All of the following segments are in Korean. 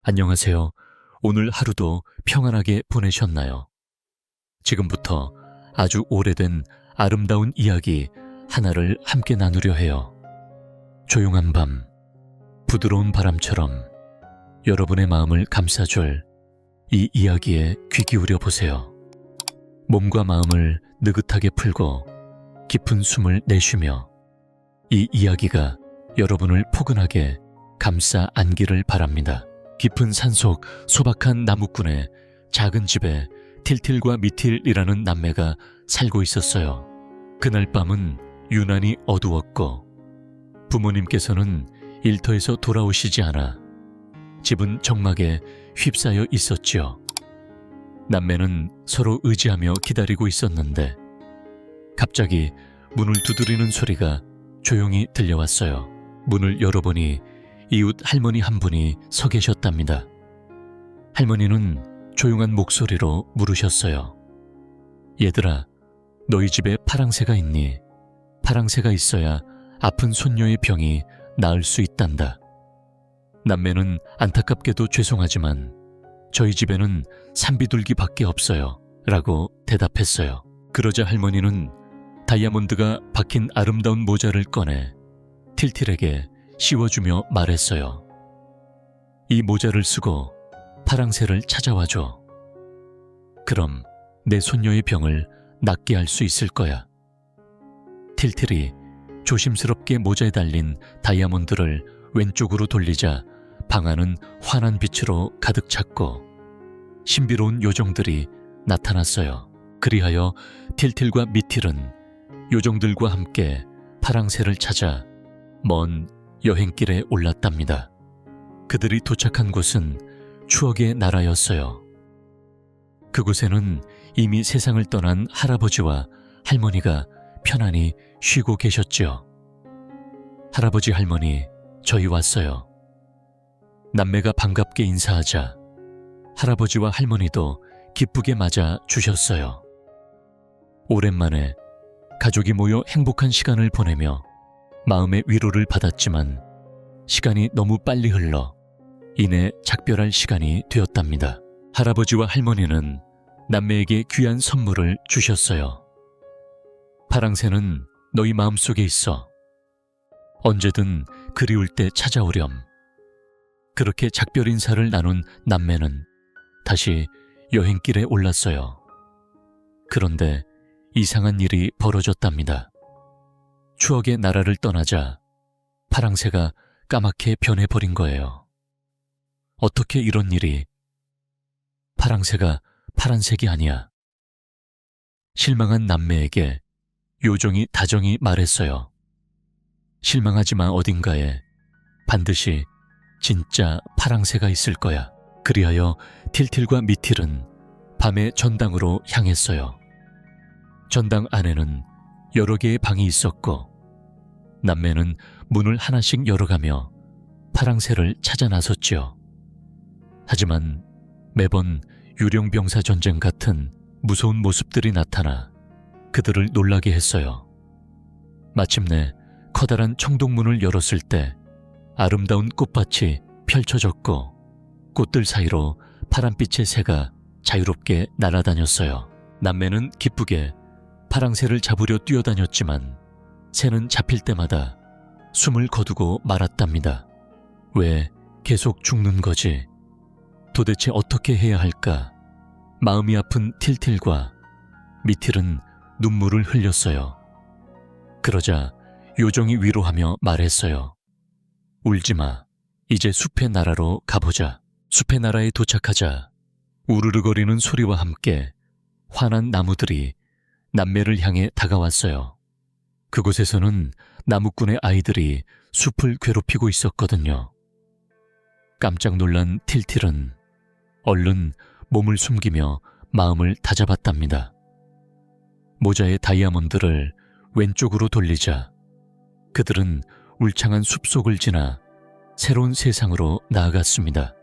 안녕하세요. 오늘 하루도 평안하게 보내셨나요? 지금부터 아주 오래된 아름다운 이야기 하나를 함께 나누려 해요. 조용한 밤, 부드러운 바람처럼 여러분의 마음을 감싸줄 이 이야기에 귀 기울여 보세요. 몸과 마음을 느긋하게 풀고 깊은 숨을 내쉬며 이 이야기가 여러분을 포근하게 감싸 안기를 바랍니다. 깊은 산속 소박한 나무꾼의 작은 집에 틸틸과 미틸이라는 남매가 살고 있었어요. 그날 밤은 유난히 어두웠고 부모님께서는 일터에서 돌아오시지 않아 집은 적막에 휩싸여 있었지요. 남매는 서로 의지하며 기다리고 있었는데 갑자기 문을 두드리는 소리가 조용히 들려왔어요. 문을 열어보니 이웃 할머니 한 분이 서 계셨답니다. 할머니는 조용한 목소리로 물으셨어요. 얘들아, 너희 집에 파랑새가 있니? 파랑새가 있어야 아픈 손녀의 병이 나을 수 있단다. 남매는 안타깝게도 죄송하지만 저희 집에는 산비둘기밖에 없어요 라고 대답했어요. 그러자 할머니는 다이아몬드가 박힌 아름다운 모자를 꺼내 틸틸에게 씌워주며 말했어요. 이 모자를 쓰고 파랑새를 찾아와줘. 그럼 내 손녀의 병을 낫게 할 수 있을 거야. 틸틸이 조심스럽게 모자에 달린 다이아몬드를 왼쪽으로 돌리자 방 안은 환한 빛으로 가득 찼고 신비로운 요정들이 나타났어요. 그리하여 틸틸과 미틸은 요정들과 함께 파랑새를 찾아 먼 여행길에 올랐답니다. 그들이 도착한 곳은 추억의 나라였어요. 그곳에는 이미 세상을 떠난 할아버지와 할머니가 편안히 쉬고 계셨지요. 할아버지, 할머니, 저희 왔어요. 남매가 반갑게 인사하자 할아버지와 할머니도 기쁘게 맞아 주셨어요. 오랜만에 가족이 모여 행복한 시간을 보내며 마음의 위로를 받았지만 시간이 너무 빨리 흘러 이내 작별할 시간이 되었답니다. 할아버지와 할머니는 남매에게 귀한 선물을 주셨어요. 파랑새는 너희 마음속에 있어. 언제든 그리울 때 찾아오렴. 그렇게 작별 인사를 나눈 남매는 다시 여행길에 올랐어요. 그런데 이상한 일이 벌어졌답니다. 추억의 나라를 떠나자 파랑새가 까맣게 변해버린 거예요. 어떻게 이런 일이? 파랑새가 파란색이 아니야. 실망한 남매에게 요정이 다정히 말했어요. 실망하지만 어딘가에 반드시 진짜 파랑새가 있을 거야. 그리하여 틸틸과 미틸은 밤에 전당으로 향했어요. 전당 안에는 여러 개의 방이 있었고 남매는 문을 하나씩 열어가며 파랑새를 찾아 나섰지요. 하지만 매번 유령병사 전쟁 같은 무서운 모습들이 나타나 그들을 놀라게 했어요. 마침내 커다란 청동문을 열었을 때 아름다운 꽃밭이 펼쳐졌고 꽃들 사이로 파란빛의 새가 자유롭게 날아다녔어요. 남매는 기쁘게 파랑새를 잡으려 뛰어다녔지만 새는 잡힐 때마다 숨을 거두고 말았답니다. 왜 계속 죽는 거지? 도대체 어떻게 해야 할까? 마음이 아픈 틸틸과 미틸은 눈물을 흘렸어요. 그러자 요정이 위로하며 말했어요. 울지마. 이제 숲의 나라로 가보자. 숲의 나라에 도착하자 우르르거리는 소리와 함께 환한 나무들이 남매를 향해 다가왔어요. 그곳에서는 나무꾼의 아이들이 숲을 괴롭히고 있었거든요. 깜짝 놀란 틸틸은 얼른 몸을 숨기며 마음을 다잡았답니다. 모자의 다이아몬드를 왼쪽으로 돌리자 그들은 울창한 숲속을 지나 새로운 세상으로 나아갔습니다.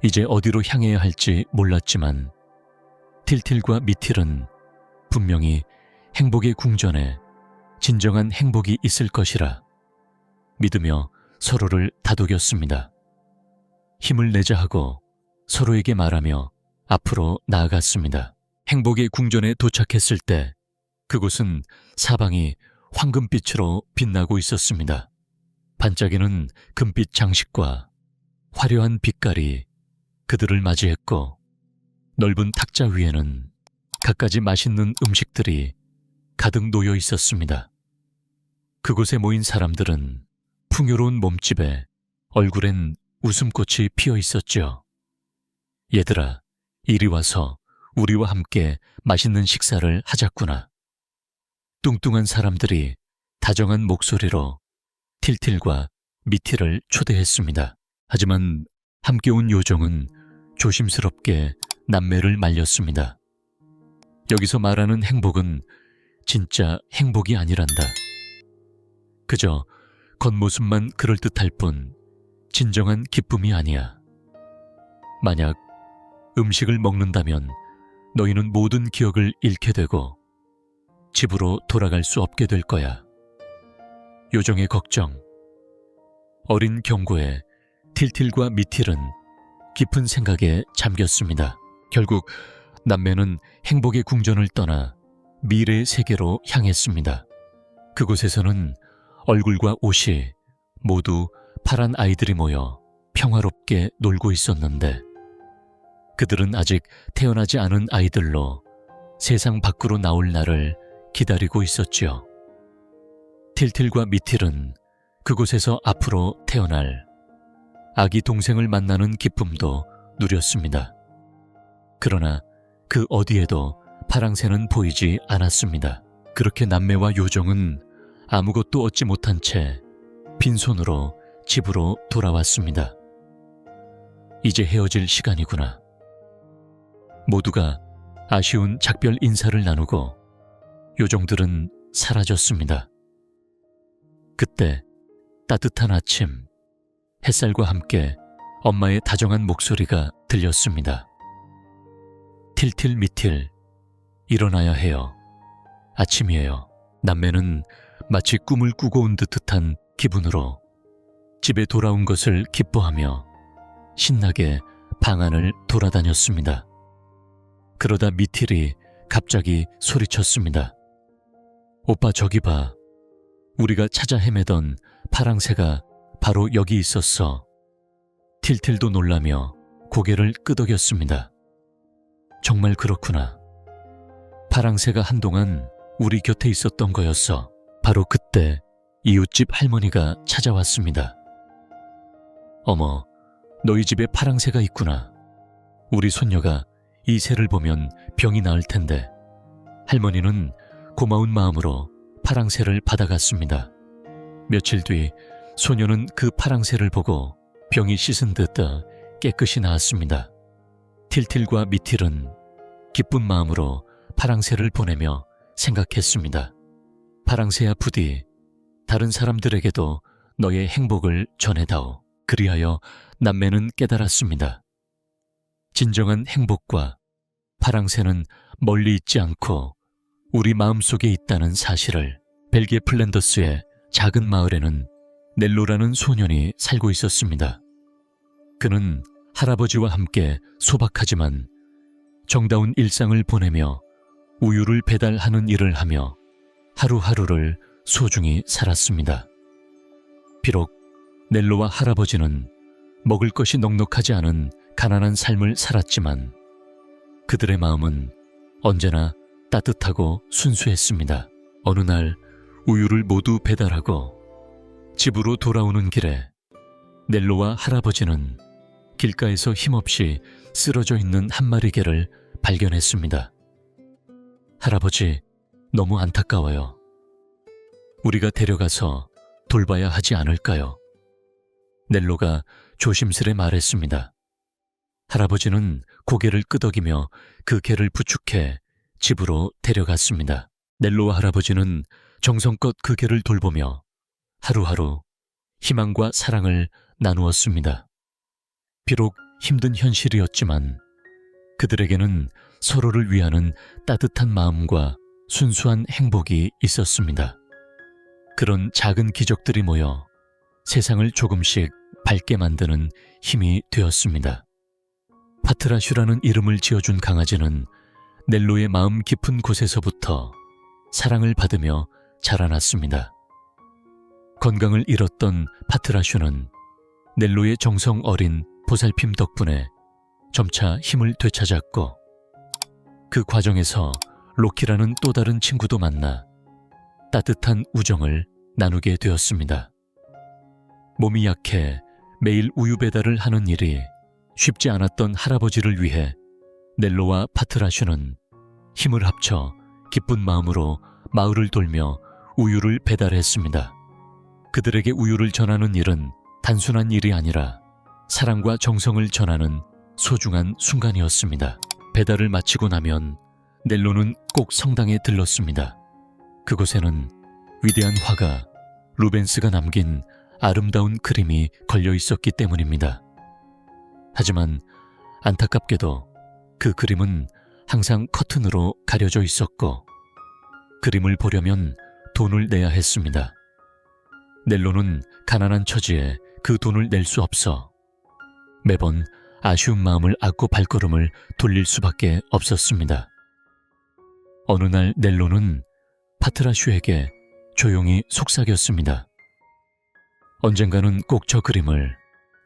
이제 어디로 향해야 할지 몰랐지만 틸틸과 미틸은 분명히 행복의 궁전에 진정한 행복이 있을 것이라 믿으며 서로를 다독였습니다. 힘을 내자 하고 서로에게 말하며 앞으로 나아갔습니다. 행복의 궁전에 도착했을 때 그곳은 사방이 황금빛으로 빛나고 있었습니다. 반짝이는 금빛 장식과 화려한 빛깔이 그들을 맞이했고 넓은 탁자 위에는 갖가지 맛있는 음식들이 가득 놓여 있었습니다. 그곳에 모인 사람들은 풍요로운 몸집에 얼굴엔 웃음꽃이 피어 있었죠. 얘들아, 이리 와서 우리와 함께 맛있는 식사를 하자꾸나. 뚱뚱한 사람들이 다정한 목소리로 틸틸과 미틸을 초대했습니다. 하지만 함께 온 요정은 조심스럽게 남매를 말렸습니다. 여기서 말하는 행복은 진짜 행복이 아니란다. 그저 겉모습만 그럴듯할 뿐 진정한 기쁨이 아니야. 만약 음식을 먹는다면 너희는 모든 기억을 잃게 되고 집으로 돌아갈 수 없게 될 거야. 요정의 걱정. 어린 경고에 틸틸과 미틸은 깊은 생각에 잠겼습니다. 결국 남매는 행복의 궁전을 떠나 미래의 세계로 향했습니다. 그곳에서는 얼굴과 옷이 모두 파란 아이들이 모여 평화롭게 놀고 있었는데 그들은 아직 태어나지 않은 아이들로 세상 밖으로 나올 날을 기다리고 있었지요. 틸틸과 미틸은 그곳에서 앞으로 태어날 아기 동생을 만나는 기쁨도 누렸습니다. 그러나 그 어디에도 파랑새는 보이지 않았습니다. 그렇게 남매와 요정은 아무것도 얻지 못한 채 빈손으로 집으로 돌아왔습니다. 이제 헤어질 시간이구나. 모두가 아쉬운 작별 인사를 나누고 요정들은 사라졌습니다. 그때 따뜻한 아침, 햇살과 함께 엄마의 다정한 목소리가 들렸습니다. 틸틸 미틸, 일어나야 해요. 아침이에요. 남매는 마치 꿈을 꾸고 온 듯한 기분으로 집에 돌아온 것을 기뻐하며 신나게 방 안을 돌아다녔습니다. 그러다 미틸이 갑자기 소리쳤습니다. 오빠 저기 봐. 우리가 찾아 헤매던 파랑새가 바로 여기 있었어. 틸틸도 놀라며 고개를 끄덕였습니다. 정말 그렇구나. 파랑새가 한동안 우리 곁에 있었던 거였어. 바로 그때 이웃집 할머니가 찾아왔습니다. 어머, 너희 집에 파랑새가 있구나. 우리 손녀가 이 새를 보면 병이 나을 텐데. 할머니는 고마운 마음으로 파랑새를 받아갔습니다. 며칠 뒤 소녀는 그 파랑새를 보고 병이 씻은 듯 깨끗이 나았습니다. 틸틸과 미틸은 기쁜 마음으로 파랑새를 보내며 생각했습니다. 파랑새야 부디 다른 사람들에게도 너의 행복을 전해다오. 그리하여 남매는 깨달았습니다. 진정한 행복과 파랑새는 멀리 있지 않고 우리 마음속에 있다는 사실을. 벨기에 플랜더스의 작은 마을에는 넬로라는 소년이 살고 있었습니다. 그는 할아버지와 함께 소박하지만 정다운 일상을 보내며 우유를 배달하는 일을 하며 하루하루를 소중히 살았습니다. 비록 넬로와 할아버지는 먹을 것이 넉넉하지 않은 가난한 삶을 살았지만 그들의 마음은 언제나 따뜻하고 순수했습니다. 어느 날 우유를 모두 배달하고 집으로 돌아오는 길에 넬로와 할아버지는 길가에서 힘없이 쓰러져 있는 한 마리 개를 발견했습니다. 할아버지, 너무 안타까워요. 우리가 데려가서 돌봐야 하지 않을까요? 넬로가 조심스레 말했습니다. 할아버지는 고개를 끄덕이며 그 개를 부축해 집으로 데려갔습니다. 넬로와 할아버지는 정성껏 그 개를 돌보며 하루하루 희망과 사랑을 나누었습니다. 비록 힘든 현실이었지만 그들에게는 서로를 위하는 따뜻한 마음과 순수한 행복이 있었습니다. 그런 작은 기적들이 모여 세상을 조금씩 밝게 만드는 힘이 되었습니다. 파트라슈라는 이름을 지어준 강아지는 넬로의 마음 깊은 곳에서부터 사랑을 받으며 자라났습니다. 건강을 잃었던 파트라슈는 넬로의 정성 어린 보살핌 덕분에 점차 힘을 되찾았고, 그 과정에서 로키라는 또 다른 친구도 만나 따뜻한 우정을 나누게 되었습니다. 몸이 약해 매일 우유 배달을 하는 일이 쉽지 않았던 할아버지를 위해 넬로와 파트라슈는 힘을 합쳐 기쁜 마음으로 마을을 돌며 우유를 배달했습니다. 그들에게 우유를 전하는 일은 단순한 일이 아니라 사랑과 정성을 전하는 소중한 순간이었습니다. 배달을 마치고 나면 넬로는 꼭 성당에 들렀습니다. 그곳에는 위대한 화가 루벤스가 남긴 아름다운 그림이 걸려 있었기 때문입니다. 하지만 안타깝게도 그 그림은 항상 커튼으로 가려져 있었고, 그림을 보려면 돈을 내야 했습니다. 넬로는 가난한 처지에 그 돈을 낼 수 없어 매번 아쉬운 마음을 안고 발걸음을 돌릴 수밖에 없었습니다. 어느 날 넬로는 파트라슈에게 조용히 속삭였습니다. 언젠가는 꼭 저 그림을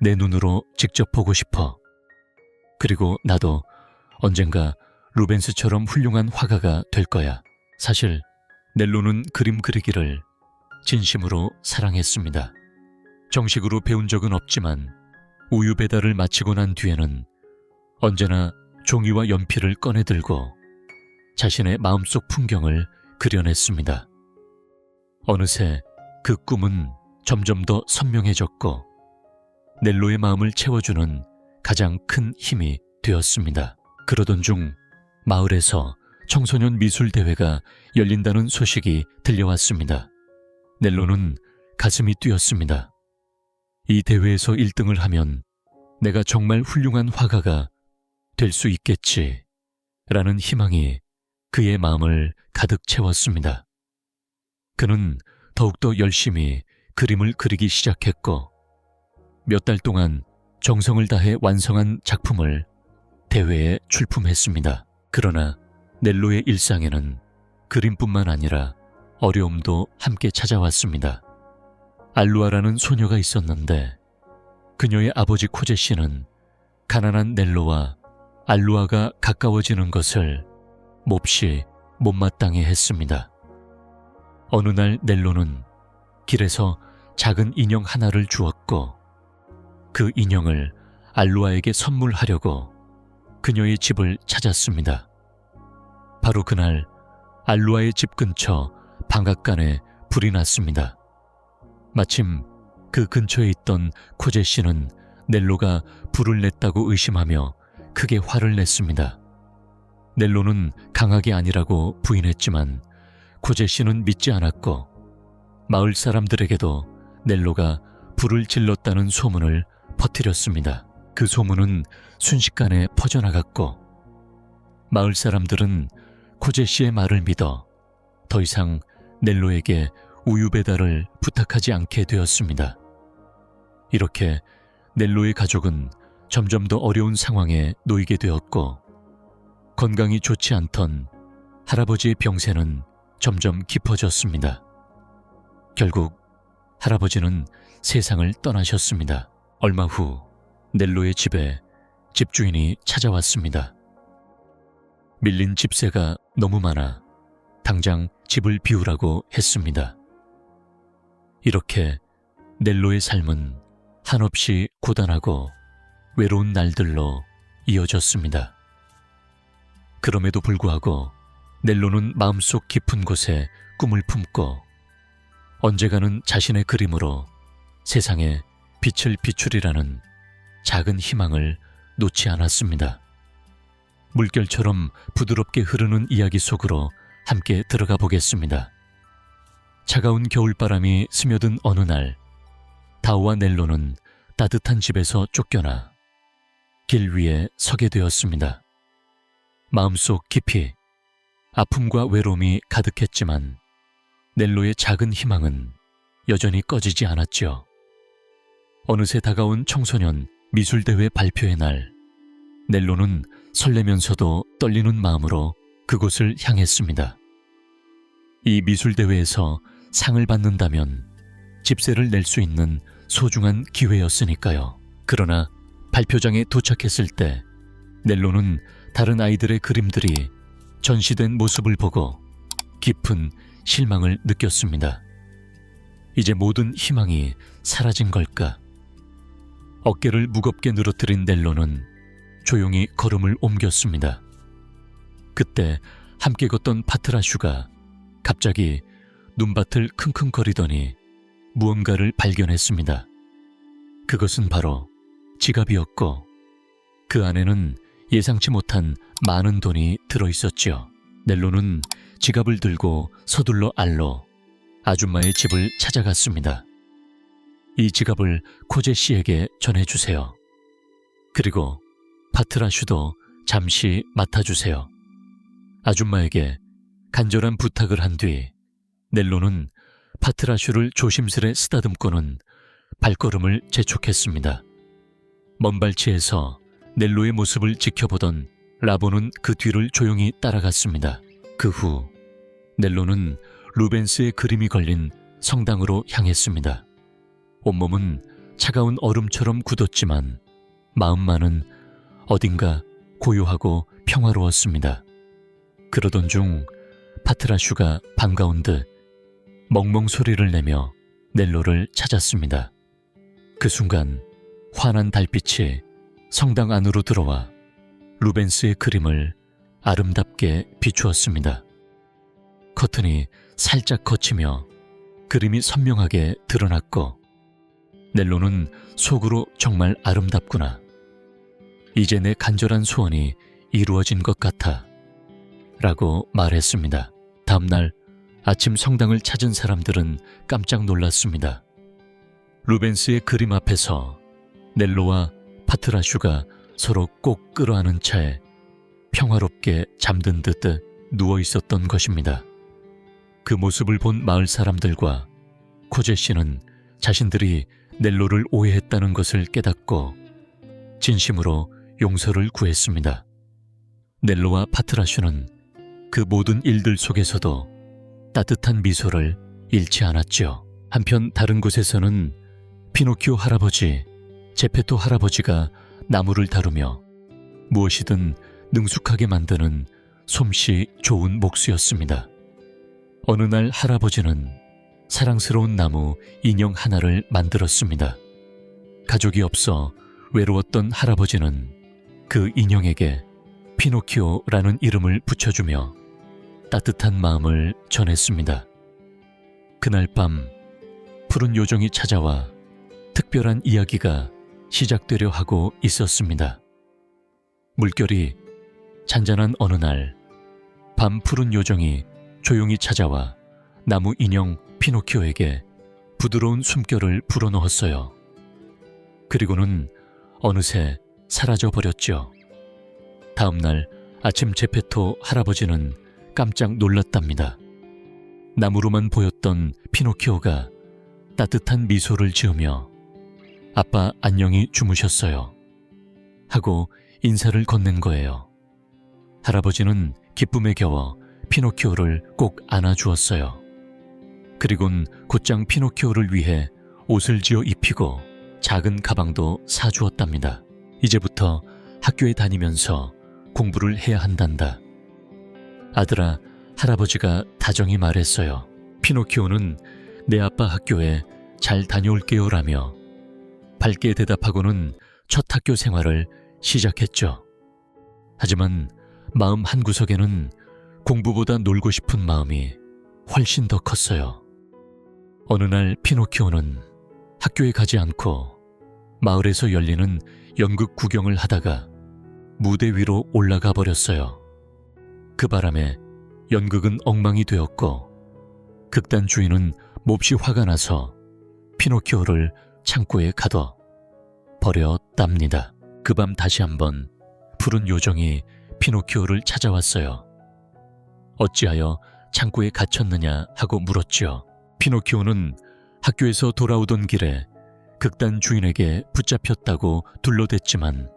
내 눈으로 직접 보고 싶어. 그리고 나도 언젠가 루벤스처럼 훌륭한 화가가 될 거야. 사실 넬로는 그림 그리기를 진심으로 사랑했습니다. 정식으로 배운 적은 없지만 우유 배달을 마치고 난 뒤에는 언제나 종이와 연필을 꺼내들고 자신의 마음속 풍경을 그려냈습니다. 어느새 그 꿈은 점점 더 선명해졌고 넬로의 마음을 채워주는 가장 큰 힘이 되었습니다. 그러던 중 마을에서 청소년 미술 대회가 열린다는 소식이 들려왔습니다. 넬로는 가슴이 뛰었습니다. 이 대회에서 1등을 하면 내가 정말 훌륭한 화가가 될 수 있겠지 라는 희망이 그의 마음을 가득 채웠습니다. 그는 더욱더 열심히 그림을 그리기 시작했고 몇 달 동안 정성을 다해 완성한 작품을 대회에 출품했습니다. 그러나 넬로의 일상에는 그림뿐만 아니라 어려움도 함께 찾아왔습니다. 알루아라는 소녀가 있었는데 그녀의 아버지 코제 씨는 가난한 넬로와 알루아가 가까워지는 것을 몹시 못마땅해 했습니다. 어느 날 넬로는 길에서 작은 인형 하나를 주었고 그 인형을 알루아에게 선물하려고 그녀의 집을 찾았습니다. 바로 그날 알루아의 집 근처 방앗간에 불이 났습니다. 마침 그 근처에 있던 코제 씨는 넬로가 불을 냈다고 의심하며 크게 화를 냈습니다. 넬로는 강하게 아니라고 부인했지만 코제 씨는 믿지 않았고 마을 사람들에게도 넬로가 불을 질렀다는 소문을 퍼뜨렸습니다. 그 소문은 순식간에 퍼져나갔고 마을 사람들은 코제 씨의 말을 믿어 더 이상 넬로에게 우유 배달을 부탁하지 않게 되었습니다. 이렇게 넬로의 가족은 점점 더 어려운 상황에 놓이게 되었고 건강이 좋지 않던 할아버지의 병세는 점점 깊어졌습니다. 결국 할아버지는 세상을 떠나셨습니다. 얼마 후 넬로의 집에 집주인이 찾아왔습니다. 밀린 집세가 너무 많아 당장 집을 비우라고 했습니다. 이렇게 넬로의 삶은 한없이 고단하고 외로운 날들로 이어졌습니다. 그럼에도 불구하고 넬로는 마음속 깊은 곳에 꿈을 품고 언젠가는 자신의 그림으로 세상에 빛을 비추리라는 작은 희망을 놓지 않았습니다. 물결처럼 부드럽게 흐르는 이야기 속으로 함께 들어가 보겠습니다. 차가운 겨울바람이 스며든 어느 날 다오와 넬로는 따뜻한 집에서 쫓겨나 길 위에 서게 되었습니다. 마음속 깊이 아픔과 외로움이 가득했지만 넬로의 작은 희망은 여전히 꺼지지 않았죠. 어느새 다가온 청소년 미술대회 발표의 날, 넬로는 설레면서도 떨리는 마음으로 그곳을 향했습니다. 이 미술대회에서 상을 받는다면 집세를 낼 수 있는 소중한 기회였으니까요. 그러나 발표장에 도착했을 때 넬로는 다른 아이들의 그림들이 전시된 모습을 보고 깊은 실망을 느꼈습니다. 이제 모든 희망이 사라진 걸까? 어깨를 무겁게 늘어뜨린 넬로는 조용히 걸음을 옮겼습니다. 그때 함께 걷던 파트라슈가 갑자기 눈밭을 킁킁거리더니 무언가를 발견했습니다. 그것은 바로 지갑이었고 그 안에는 예상치 못한 많은 돈이 들어있었지요. 넬로는 지갑을 들고 서둘러 알로 아줌마의 집을 찾아갔습니다. 이 지갑을 코제 씨에게 전해주세요. 그리고 파트라슈도 잠시 맡아주세요. 아줌마에게 간절한 부탁을 한 뒤 넬로는 파트라슈를 조심스레 쓰다듬고는 발걸음을 재촉했습니다. 먼 발치에서 넬로의 모습을 지켜보던 라보는 그 뒤를 조용히 따라갔습니다. 그 후 넬로는 루벤스의 그림이 걸린 성당으로 향했습니다. 온몸은 차가운 얼음처럼 굳었지만 마음만은 어딘가 고요하고 평화로웠습니다. 그러던 중 파트라슈가 반가운 듯 멍멍 소리를 내며 넬로를 찾았습니다. 그 순간 환한 달빛이 성당 안으로 들어와 루벤스의 그림을 아름답게 비추었습니다. 커튼이 살짝 걷히며 그림이 선명하게 드러났고 넬로는 속으로 정말 아름답구나. 이제 내 간절한 소원이 이루어진 것 같아 라고 말했습니다. 다음날 아침 성당을 찾은 사람들은 깜짝 놀랐습니다. 루벤스의 그림 앞에서 넬로와 파트라슈가 서로 꼭 끌어안은 차에 평화롭게 잠든 듯 누워 있었던 것입니다. 그 모습을 본 마을 사람들과 코제 씨는 자신들이 넬로를 오해했다는 것을 깨닫고 진심으로 용서를 구했습니다. 넬로와 파트라슈는 그 모든 일들 속에서도 따뜻한 미소를 잃지 않았지요. 한편 다른 곳에서는 피노키오 할아버지, 제페토 할아버지가 나무를 다루며 무엇이든 능숙하게 만드는 솜씨 좋은 목수였습니다. 어느 날 할아버지는 사랑스러운 나무 인형 하나를 만들었습니다. 가족이 없어 외로웠던 할아버지는 그 인형에게 피노키오라는 이름을 붙여주며 따뜻한 마음을 전했습니다. 그날 밤 푸른 요정이 찾아와 특별한 이야기가 시작되려 하고 있었습니다. 물결이 잔잔한 어느 날 밤 푸른 요정이 조용히 찾아와 나무 인형 피노키오에게 부드러운 숨결을 불어넣었어요. 그리고는 어느새 사라져버렸죠. 다음날 아침 제페토 할아버지는 깜짝 놀랐답니다. 나무로만 보였던 피노키오가 따뜻한 미소를 지으며 아빠 안녕히 주무셨어요 하고 인사를 건넨 거예요. 할아버지는 기쁨에 겨워 피노키오를 꼭 안아주었어요. 그리곤 곧장 피노키오를 위해 옷을 지어 입히고 작은 가방도 사주었답니다. 이제부터 학교에 다니면서 공부를 해야 한단다. 아들아, 할아버지가 다정히 말했어요. 피노키오는 내 아빠 학교에 잘 다녀올게요 라며 밝게 대답하고는 첫 학교 생활을 시작했죠. 하지만 마음 한구석에는 공부보다 놀고 싶은 마음이 훨씬 더 컸어요. 어느 날 피노키오는 학교에 가지 않고 마을에서 열리는 연극 구경을 하다가 무대 위로 올라가 버렸어요. 그 바람에 연극은 엉망이 되었고 극단 주인은 몹시 화가 나서 피노키오를 창고에 가둬 버렸답니다. 그 밤 다시 한번 푸른 요정이 피노키오를 찾아왔어요. 어찌하여 창고에 갇혔느냐 하고 물었지요. 피노키오는 학교에서 돌아오던 길에 극단 주인에게 붙잡혔다고 둘러댔지만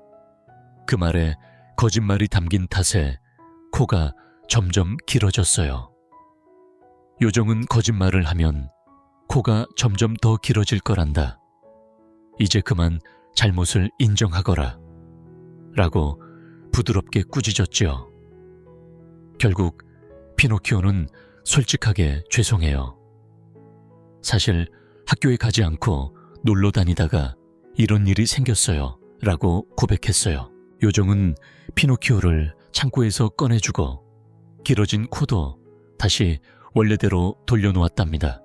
그 말에 거짓말이 담긴 탓에 코가 점점 길어졌어요. 요정은 거짓말을 하면 코가 점점 더 길어질 거란다. 이제 그만 잘못을 인정하거라. 라고 부드럽게 꾸짖었지요. 결국 피노키오는 솔직하게 죄송해요. 사실 학교에 가지 않고 놀러 다니다가 이런 일이 생겼어요. 라고 고백했어요. 요정은 피노키오를 창고에서 꺼내주고 길어진 코도 다시 원래대로 돌려놓았답니다.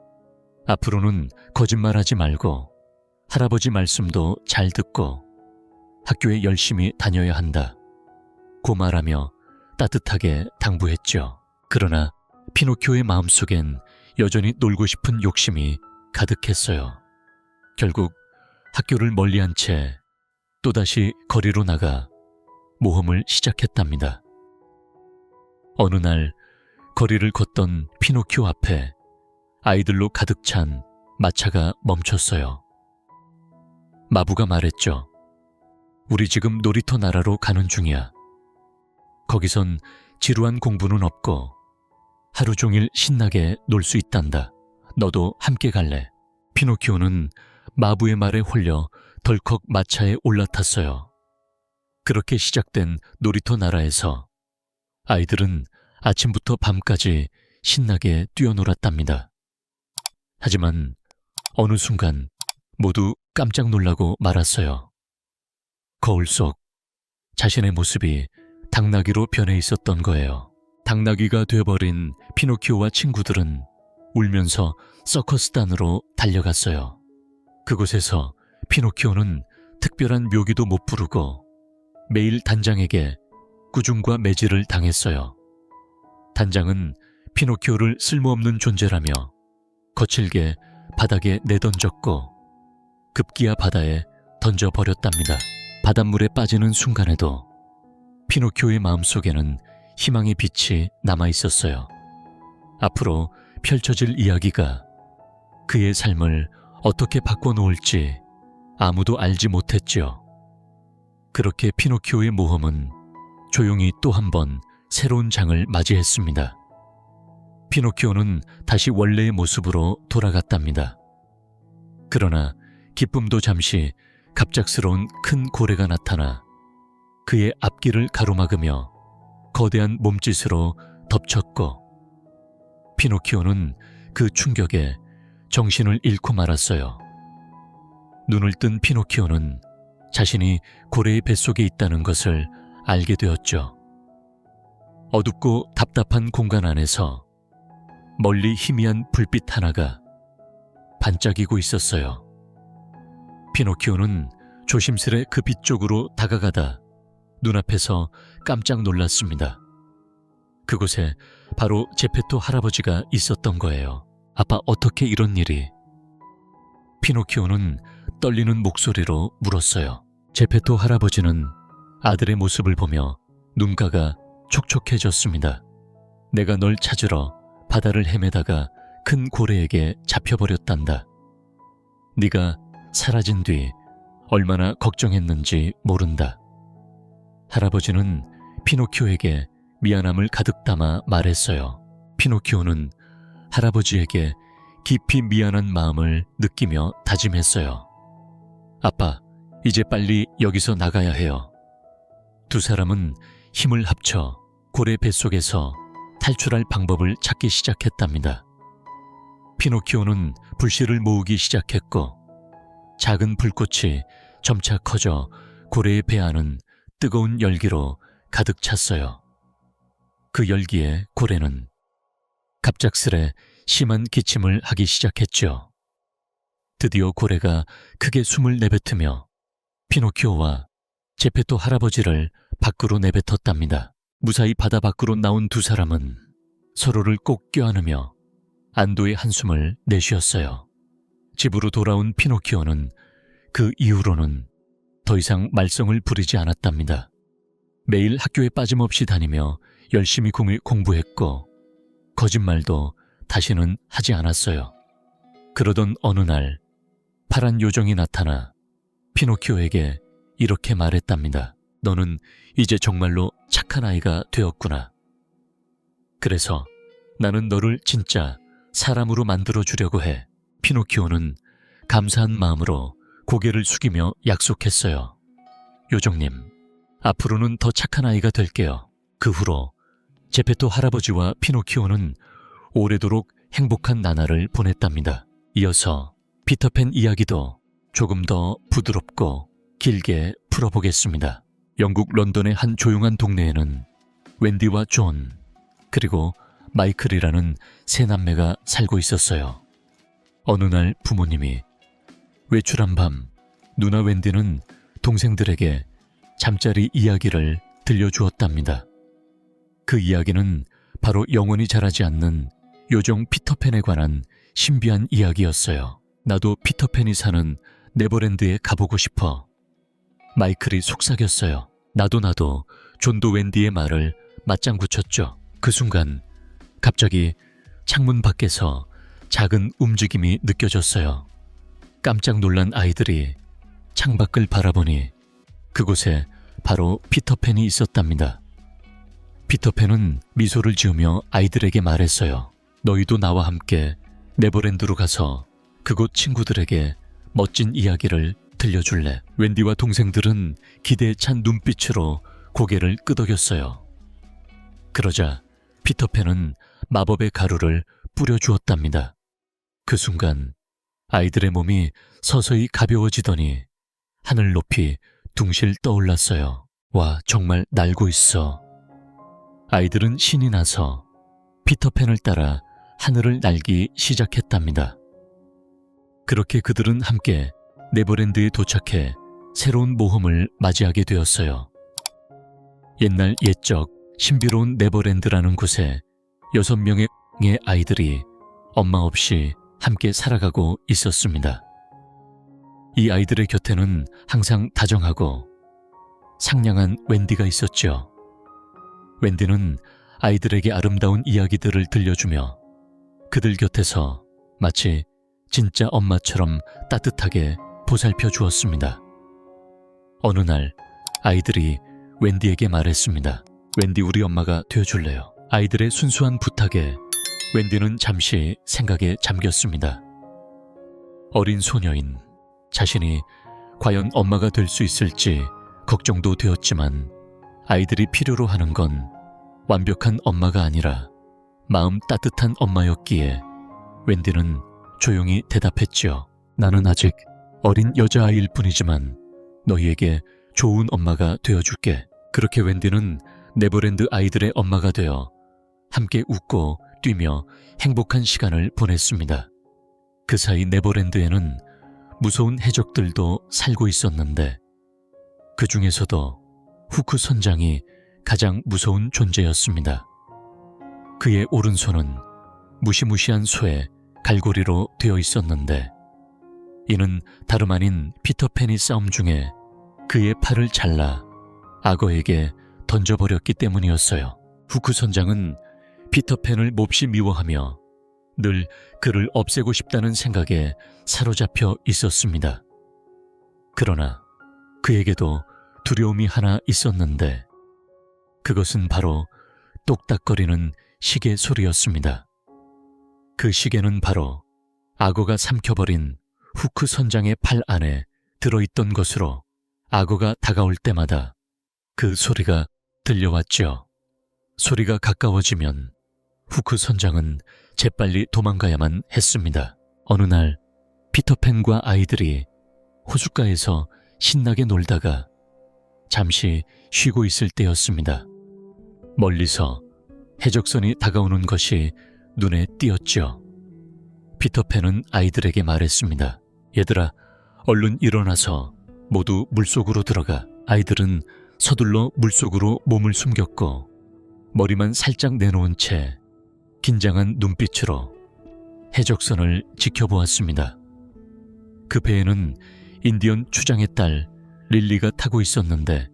앞으로는 거짓말하지 말고 할아버지 말씀도 잘 듣고 학교에 열심히 다녀야 한다. 고 말하며 따뜻하게 당부했죠. 그러나 피노키오의 마음속엔 여전히 놀고 싶은 욕심이 가득했어요. 결국 학교를 멀리한 채 또다시 거리로 나가 모험을 시작했답니다. 어느 날 거리를 걷던 피노키오 앞에 아이들로 가득 찬 마차가 멈췄어요. 마부가 말했죠. 우리 지금 놀이터 나라로 가는 중이야. 거기선 지루한 공부는 없고 하루 종일 신나게 놀 수 있단다. 너도 함께 갈래? 피노키오는 마부의 말에 홀려 덜컥 마차에 올라탔어요. 그렇게 시작된 놀이터 나라에서 아이들은 아침부터 밤까지 신나게 뛰어놀았답니다. 하지만 어느 순간 모두 깜짝 놀라고 말았어요. 거울 속 자신의 모습이 당나귀로 변해 있었던 거예요. 당나귀가 돼버린 피노키오와 친구들은 울면서 서커스단으로 달려갔어요. 그곳에서 피노키오는 특별한 묘기도 못 부르고 매일 단장에게 꾸중과 매질을 당했어요. 단장은 피노키오를 쓸모없는 존재라며 거칠게 바닥에 내던졌고 급기야 바다에 던져버렸답니다. 바닷물에 빠지는 순간에도 피노키오의 마음속에는 희망의 빛이 남아있었어요. 앞으로 펼쳐질 이야기가 그의 삶을 어떻게 바꿔놓을지 아무도 알지 못했지요. 그렇게 피노키오의 모험은 조용히 또 한 번 새로운 장을 맞이했습니다. 피노키오는 다시 원래의 모습으로 돌아갔답니다. 그러나 기쁨도 잠시 갑작스러운 큰 고래가 나타나 그의 앞길을 가로막으며 거대한 몸짓으로 덮쳤고 피노키오는 그 충격에 정신을 잃고 말았어요. 눈을 뜬 피노키오는 자신이 고래의 뱃속에 있다는 것을 알게 되었죠. 어둡고 답답한 공간 안에서 멀리 희미한 불빛 하나가 반짝이고 있었어요. 피노키오는 조심스레 그 빛 쪽으로 다가가다 눈앞에서 깜짝 놀랐습니다. 그곳에 바로 제페토 할아버지가 있었던 거예요. 아빠, 어떻게 이런 일이? 피노키오는 떨리는 목소리로 물었어요. 제페토 할아버지는 아들의 모습을 보며 눈가가 촉촉해졌습니다. 내가 널 찾으러 바다를 헤매다가 큰 고래에게 잡혀버렸단다. 네가 사라진 뒤 얼마나 걱정했는지 모른다. 할아버지는 피노키오에게 미안함을 가득 담아 말했어요. 피노키오는 할아버지에게 깊이 미안한 마음을 느끼며 다짐했어요. 아빠, 이제 빨리 여기서 나가야 해요. 두 사람은 힘을 합쳐 고래 뱃속에서 탈출할 방법을 찾기 시작했답니다. 피노키오는 불씨를 모으기 시작했고 작은 불꽃이 점차 커져 고래의 배 안은 뜨거운 열기로 가득 찼어요. 그 열기에 고래는 갑작스레 심한 기침을 하기 시작했죠. 드디어 고래가 크게 숨을 내뱉으며 피노키오와 제페토 할아버지를 밖으로 내뱉었답니다. 무사히 바다 밖으로 나온 두 사람은 서로를 꼭 껴안으며 안도의 한숨을 내쉬었어요. 집으로 돌아온 피노키오는 그 이후로는 더 이상 말썽을 부리지 않았답니다. 매일 학교에 빠짐없이 다니며 열심히 공부했고 거짓말도 다시는 하지 않았어요. 그러던 어느 날 파란 요정이 나타나 피노키오에게 이렇게 말했답니다. 너는 이제 정말로 착한 아이가 되었구나. 그래서 나는 너를 진짜 사람으로 만들어 주려고 해. 피노키오는 감사한 마음으로 고개를 숙이며 약속했어요. 요정님, 앞으로는 더 착한 아이가 될게요. 그 후로 제페토 할아버지와 피노키오는 오래도록 행복한 나날을 보냈답니다. 이어서 피터팬 이야기도 조금 더 부드럽고 길게 풀어보겠습니다. 영국 런던의 한 조용한 동네에는 웬디와 존, 그리고 마이클이라는 세 남매가 살고 있었어요. 어느 날 부모님이 외출한 밤 누나 웬디는 동생들에게 잠자리 이야기를 들려주었답니다. 그 이야기는 바로 영원히 자라지 않는 요정 피터팬에 관한 신비한 이야기였어요. 나도 피터팬이 사는 네버랜드에 가보고 싶어. 마이클이 속삭였어요. 나도 존도 웬디의 말을 맞장구 쳤죠. 그 순간 갑자기 창문 밖에서 작은 움직임이 느껴졌어요. 깜짝 놀란 아이들이 창밖을 바라보니 그곳에 바로 피터팬이 있었답니다. 피터팬은 미소를 지으며 아이들에게 말했어요. 너희도 나와 함께 네버랜드로 가서 그곳 친구들에게 멋진 이야기를 들려줄래? 웬디와 동생들은 기대에 찬 눈빛으로 고개를 끄덕였어요. 그러자 피터팬은 마법의 가루를 뿌려주었답니다. 그 순간 아이들의 몸이 서서히 가벼워지더니 하늘 높이 둥실 떠올랐어요. 와, 정말 날고 있어. 아이들은 신이 나서 피터팬을 따라 하늘을 날기 시작했답니다. 그렇게 그들은 함께 네버랜드에 도착해 새로운 모험을 맞이하게 되었어요. 옛날 옛적 신비로운 네버랜드라는 곳에 6명의 아이들이 엄마 없이 함께 살아가고 있었습니다. 이 아이들의 곁에는 항상 다정하고 상냥한 웬디가 있었죠. 웬디는 아이들에게 아름다운 이야기들을 들려주며 그들 곁에서 마치 진짜 엄마처럼 따뜻하게 보살펴 주었습니다. 어느 날 아이들이 웬디에게 말했습니다. 웬디, 우리 엄마가 되어줄래요? 아이들의 순수한 부탁에 웬디는 잠시 생각에 잠겼습니다. 어린 소녀인 자신이 과연 엄마가 될 수 있을지 걱정도 되었지만 아이들이 필요로 하는 건 완벽한 엄마가 아니라 마음 따뜻한 엄마였기에 웬디는 조용히 대답했지요. 나는 아직 어린 여자아이일 뿐이지만 너희에게 좋은 엄마가 되어줄게. 그렇게 웬디는 네버랜드 아이들의 엄마가 되어 함께 웃고 뛰며 행복한 시간을 보냈습니다. 그 사이 네버랜드에는 무서운 해적들도 살고 있었는데 그 중에서도 후크 선장이 가장 무서운 존재였습니다. 그의 오른손은 무시무시한 소의 갈고리로 되어 있었는데 이는 다름 아닌 피터팬이 싸움 중에 그의 팔을 잘라 악어에게 던져버렸기 때문이었어요. 후크 선장은 피터팬을 몹시 미워하며 늘 그를 없애고 싶다는 생각에 사로잡혀 있었습니다. 그러나 그에게도 두려움이 하나 있었는데 그것은 바로 똑딱거리는 시계 소리였습니다. 그 시계는 바로 악어가 삼켜버린 후크 선장의 팔 안에 들어있던 것으로 악어가 다가올 때마다 그 소리가 들려왔죠. 소리가 가까워지면 후크 선장은 재빨리 도망가야만 했습니다. 어느 날 피터팬과 아이들이 호숫가에서 신나게 놀다가 잠시 쉬고 있을 때였습니다. 멀리서 해적선이 다가오는 것이 눈에 띄었죠. 피터팬은 아이들에게 말했습니다. 얘들아, 얼른 일어나서 모두 물속으로 들어가. 아이들은 서둘러 물속으로 몸을 숨겼고 머리만 살짝 내놓은 채 긴장한 눈빛으로 해적선을 지켜보았습니다. 그 배에는 인디언 추장의 딸 릴리가 타고 있었는데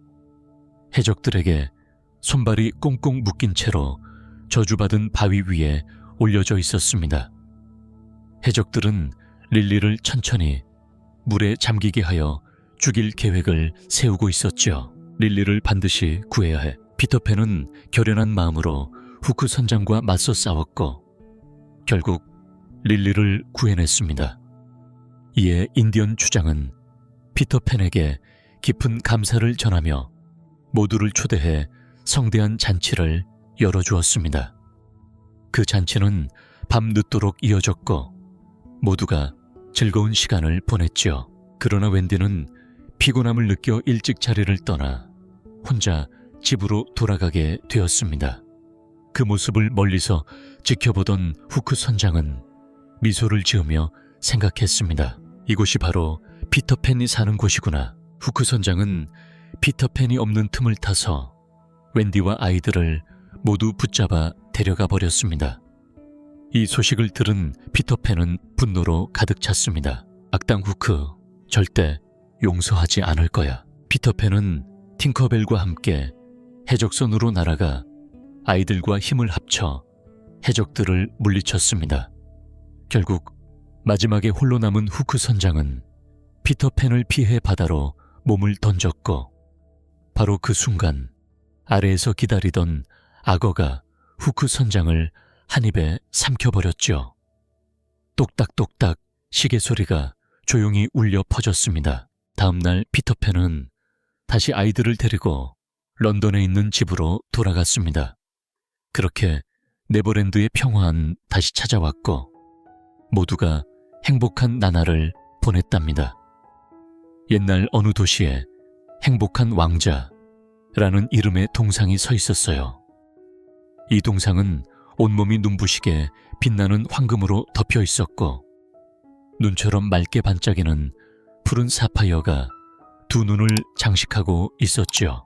해적들에게 손발이 꽁꽁 묶인 채로 저주받은 바위 위에 올려져 있었습니다. 해적들은 릴리를 천천히 물에 잠기게 하여 죽일 계획을 세우고 있었죠. 릴리를 반드시 구해야 해. 피터팬은 결연한 마음으로 후크 선장과 맞서 싸웠고 결국 릴리를 구해냈습니다. 이에 인디언 주장은 피터팬에게 깊은 감사를 전하며 모두를 초대해 성대한 잔치를 열어주었습니다. 그 잔치는 밤 늦도록 이어졌고 모두가 즐거운 시간을 보냈지요. 그러나 웬디는 피곤함을 느껴 일찍 자리를 떠나 혼자 집으로 돌아가게 되었습니다. 그 모습을 멀리서 지켜보던 후크 선장은 미소를 지으며 생각했습니다. 이곳이 바로 피터팬이 사는 곳이구나. 후크 선장은 피터팬이 없는 틈을 타서 웬디와 아이들을 모두 붙잡아 데려가 버렸습니다. 이 소식을 들은 피터팬은 분노로 가득 찼습니다. 악당 후크, 절대 용서하지 않을 거야. 피터팬은 팅커벨과 함께 해적선으로 날아가 아이들과 힘을 합쳐 해적들을 물리쳤습니다. 결국 마지막에 홀로 남은 후크 선장은 피터팬을 피해 바다로 몸을 던졌고 바로 그 순간 아래에서 기다리던 악어가 후크 선장을 한 입에 삼켜버렸죠. 똑딱똑딱 시계 소리가 조용히 울려 퍼졌습니다. 다음 날 피터팬은 다시 아이들을 데리고 런던에 있는 집으로 돌아갔습니다. 그렇게 네버랜드의 평화는 다시 찾아왔고 모두가 행복한 나날을 보냈답니다. 옛날 어느 도시에 행복한 왕자라는 이름의 동상이 서 있었어요. 이 동상은 온몸이 눈부시게 빛나는 황금으로 덮여 있었고 눈처럼 맑게 반짝이는 푸른 사파이어가 두 눈을 장식하고 있었죠.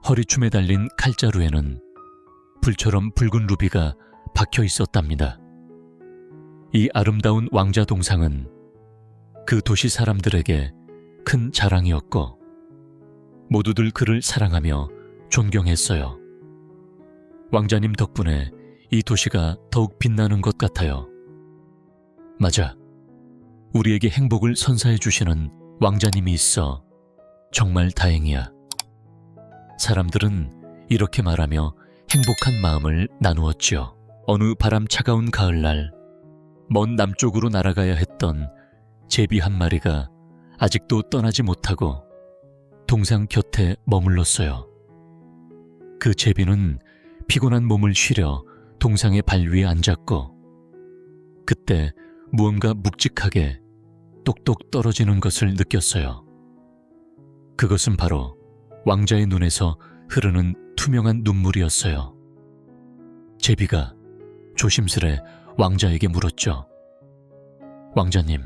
허리춤에 달린 칼자루에는 불처럼 붉은 루비가 박혀 있었답니다. 이 아름다운 왕자 동상은 그 도시 사람들에게 큰 자랑이었고 모두들 그를 사랑하며 존경했어요. 왕자님 덕분에 이 도시가 더욱 빛나는 것 같아요. 맞아. 우리에게 행복을 선사해 주시는 왕자님이 있어 정말 다행이야. 사람들은 이렇게 말하며 행복한 마음을 나누었지요. 어느 바람 차가운 가을날 먼 남쪽으로 날아가야 했던 제비 한 마리가 아직도 떠나지 못하고 동상 곁에 머물렀어요. 그 제비는 피곤한 몸을 쉬려 동상의 발 위에 앉았고 그때 무언가 묵직하게 똑똑 떨어지는 것을 느꼈어요. 그것은 바로 왕자의 눈에서 흐르는 투명한 눈물이었어요. 제비가 조심스레 왕자에게 물었죠. 왕자님,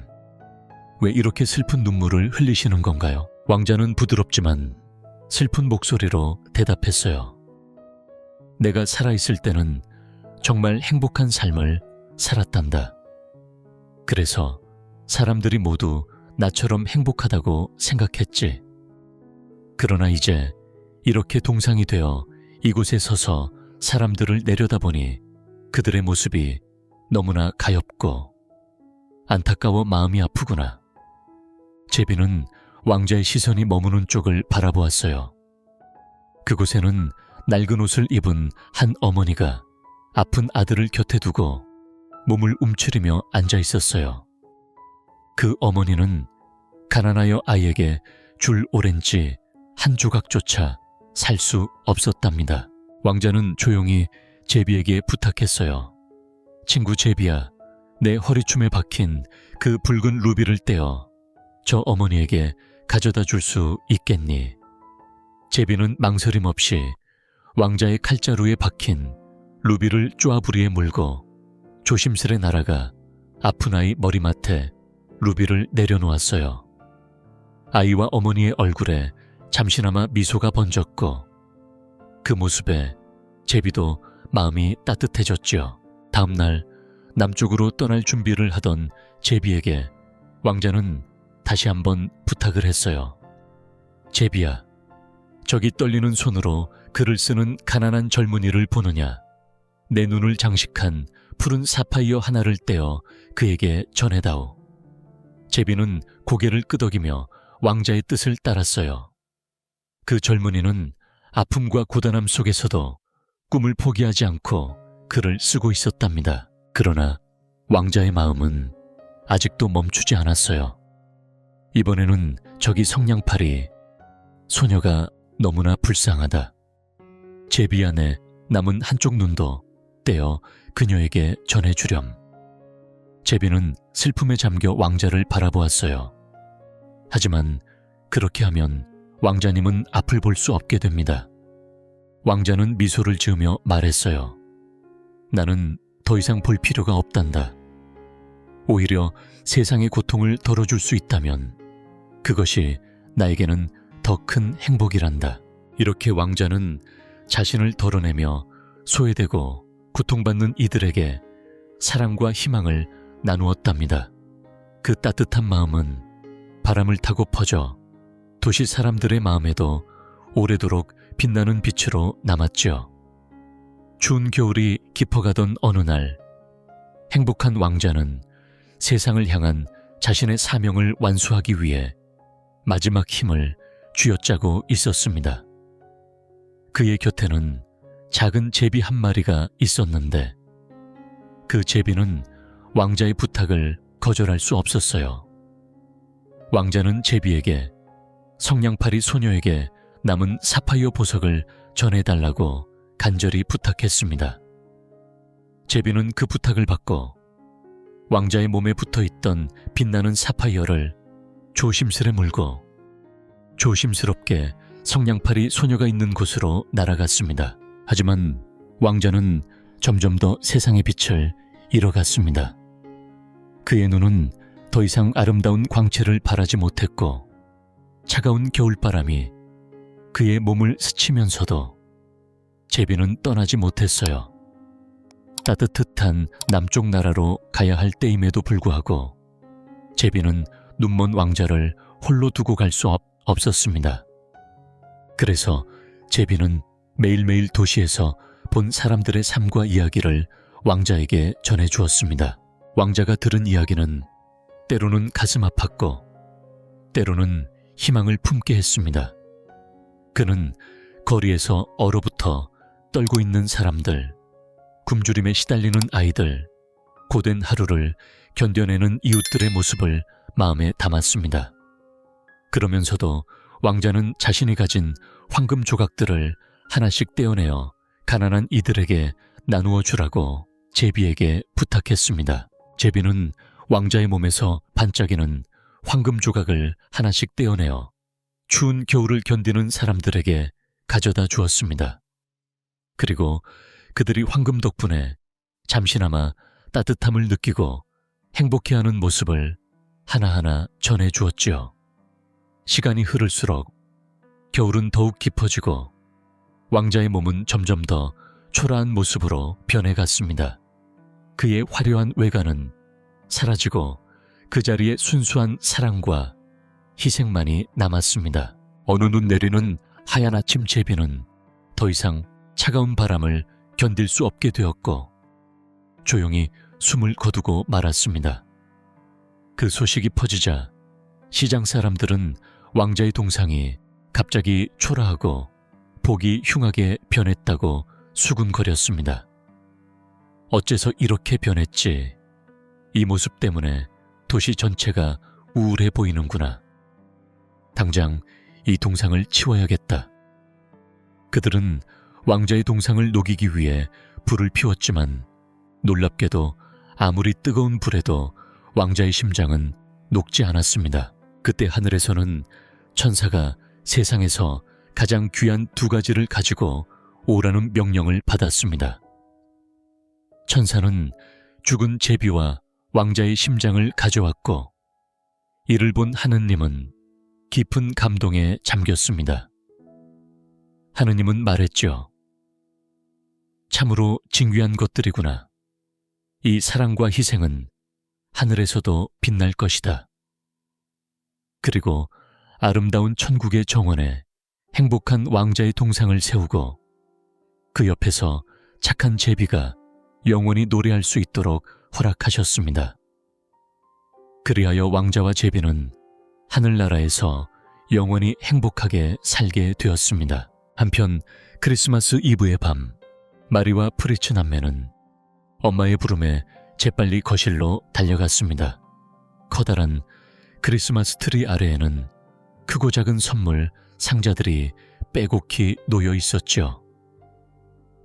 왜 이렇게 슬픈 눈물을 흘리시는 건가요? 왕자는 부드럽지만 슬픈 목소리로 대답했어요. 내가 살아있을 때는 정말 행복한 삶을 살았단다. 그래서 사람들이 모두 나처럼 행복하다고 생각했지. 그러나 이제 이렇게 동상이 되어 이곳에 서서 사람들을 내려다보니 그들의 모습이 너무나 가엾고 안타까워 마음이 아프구나. 제비는 왕자의 시선이 머무는 쪽을 바라보았어요. 그곳에는 낡은 옷을 입은 한 어머니가 아픈 아들을 곁에 두고 몸을 움츠리며 앉아 있었어요. 그 어머니는 가난하여 아이에게 줄 오렌지 한 조각조차 살 수 없었답니다. 왕자는 조용히 제비에게 부탁했어요. 친구 제비야, 내 허리춤에 박힌 그 붉은 루비를 떼어 저 어머니에게 가져다 줄 수 있겠니? 제비는 망설임 없이 왕자의 칼자루에 박힌 루비를 쪼아부리에 물고 조심스레 날아가 아픈 아이 머리맡에 루비를 내려놓았어요. 아이와 어머니의 얼굴에 잠시나마 미소가 번졌고 그 모습에 제비도 마음이 따뜻해졌죠. 다음 날 남쪽으로 떠날 준비를 하던 제비에게 왕자는 다시 한번 부탁을 했어요. 제비야, 저기 떨리는 손으로 글을 쓰는 가난한 젊은이를 보느냐? 내 눈을 장식한 푸른 사파이어 하나를 떼어 그에게 전해다오. 제비는 고개를 끄덕이며 왕자의 뜻을 따랐어요. 그 젊은이는 아픔과 고단함 속에서도 꿈을 포기하지 않고 글을 쓰고 있었답니다. 그러나 왕자의 마음은 아직도 멈추지 않았어요. 이번에는 저기 성냥팔이 소녀가 너무나 불쌍하다. 제비 안에 남은 한쪽 눈도 떼어 그녀에게 전해주렴. 제비는 슬픔에 잠겨 왕자를 바라보았어요. 하지만 그렇게 하면 왕자님은 앞을 볼 수 없게 됩니다. 왕자는 미소를 지으며 말했어요. 나는 더 이상 볼 필요가 없단다. 오히려 세상의 고통을 덜어줄 수 있다면 그것이 나에게는 더 큰 행복이란다. 이렇게 왕자는 자신을 덜어내며 소외되고 고통받는 이들에게 사랑과 희망을 나누었답니다. 그 따뜻한 마음은 바람을 타고 퍼져 도시 사람들의 마음에도 오래도록 빛나는 빛으로 남았지요. 추운 겨울이 깊어가던 어느 날, 행복한 왕자는 세상을 향한 자신의 사명을 완수하기 위해 마지막 힘을 쥐어짜고 있었습니다. 그의 곁에는 작은 제비 한 마리가 있었는데 그 제비는 왕자의 부탁을 거절할 수 없었어요. 왕자는 제비에게 성냥팔이 소녀에게 남은 사파이어 보석을 전해달라고 간절히 부탁했습니다. 제비는 그 부탁을 받고 왕자의 몸에 붙어있던 빛나는 사파이어를 조심스레 물고 조심스럽게 성냥팔이 소녀가 있는 곳으로 날아갔습니다. 하지만 왕자는 점점 더 세상의 빛을 잃어갔습니다. 그의 눈은 더 이상 아름다운 광채를 바라지 못했고 차가운 겨울바람이 그의 몸을 스치면서도 제비는 떠나지 못했어요. 따뜻한 남쪽 나라로 가야 할 때임에도 불구하고 제비는 눈먼 왕자를 홀로 두고 갈 수 없었습니다. 그래서 제비는 매일매일 도시에서 본 사람들의 삶과 이야기를 왕자에게 전해주었습니다. 왕자가 들은 이야기는 때로는 가슴 아팠고 때로는 희망을 품게 했습니다. 그는 거리에서 얼어붙어 떨고 있는 사람들, 굶주림에 시달리는 아이들, 고된 하루를 견뎌내는 이웃들의 모습을 마음에 담았습니다. 그러면서도 왕자는 자신이 가진 황금 조각들을 하나씩 떼어내어 가난한 이들에게 나누어 주라고 제비에게 부탁했습니다. 제비는 왕자의 몸에서 반짝이는 황금 조각을 하나씩 떼어내어 추운 겨울을 견디는 사람들에게 가져다 주었습니다. 그리고 그들이 황금 덕분에 잠시나마 따뜻함을 느끼고 행복해하는 모습을 하나하나 전해 주었지요. 시간이 흐를수록 겨울은 더욱 깊어지고 왕자의 몸은 점점 더 초라한 모습으로 변해갔습니다. 그의 화려한 외관은 사라지고 그 자리에 순수한 사랑과 희생만이 남았습니다. 어느 눈 내리는 하얀 아침 제비는 더 이상 차가운 바람을 견딜 수 없게 되었고 조용히 숨을 거두고 말았습니다. 그 소식이 퍼지자 시장 사람들은 왕자의 동상이 갑자기 초라하고 보기 흉하게 변했다고 수군거렸습니다. 어째서 이렇게 변했지? 이 모습 때문에 도시 전체가 우울해 보이는구나. 당장 이 동상을 치워야겠다. 그들은 왕자의 동상을 녹이기 위해 불을 피웠지만 놀랍게도 아무리 뜨거운 불에도 왕자의 심장은 녹지 않았습니다. 그때 하늘에서는 천사가 세상에서 가장 귀한 두 가지를 가지고 오라는 명령을 받았습니다. 천사는 죽은 제비와 왕자의 심장을 가져왔고 이를 본 하느님은 깊은 감동에 잠겼습니다. 하느님은 말했죠. 참으로 진귀한 것들이구나. 이 사랑과 희생은 하늘에서도 빛날 것이다. 그리고 아름다운 천국의 정원에 행복한 왕자의 동상을 세우고 그 옆에서 착한 제비가 영원히 노래할 수 있도록 허락하셨습니다. 그리하여 왕자와 제비는 하늘나라에서 영원히 행복하게 살게 되었습니다. 한편 크리스마스 이브의 밤, 마리와 프리츠 남매는 엄마의 부름에 재빨리 거실로 달려갔습니다. 커다란 크리스마스 트리 아래에는 크고 작은 선물 상자들이 빼곡히 놓여 있었죠.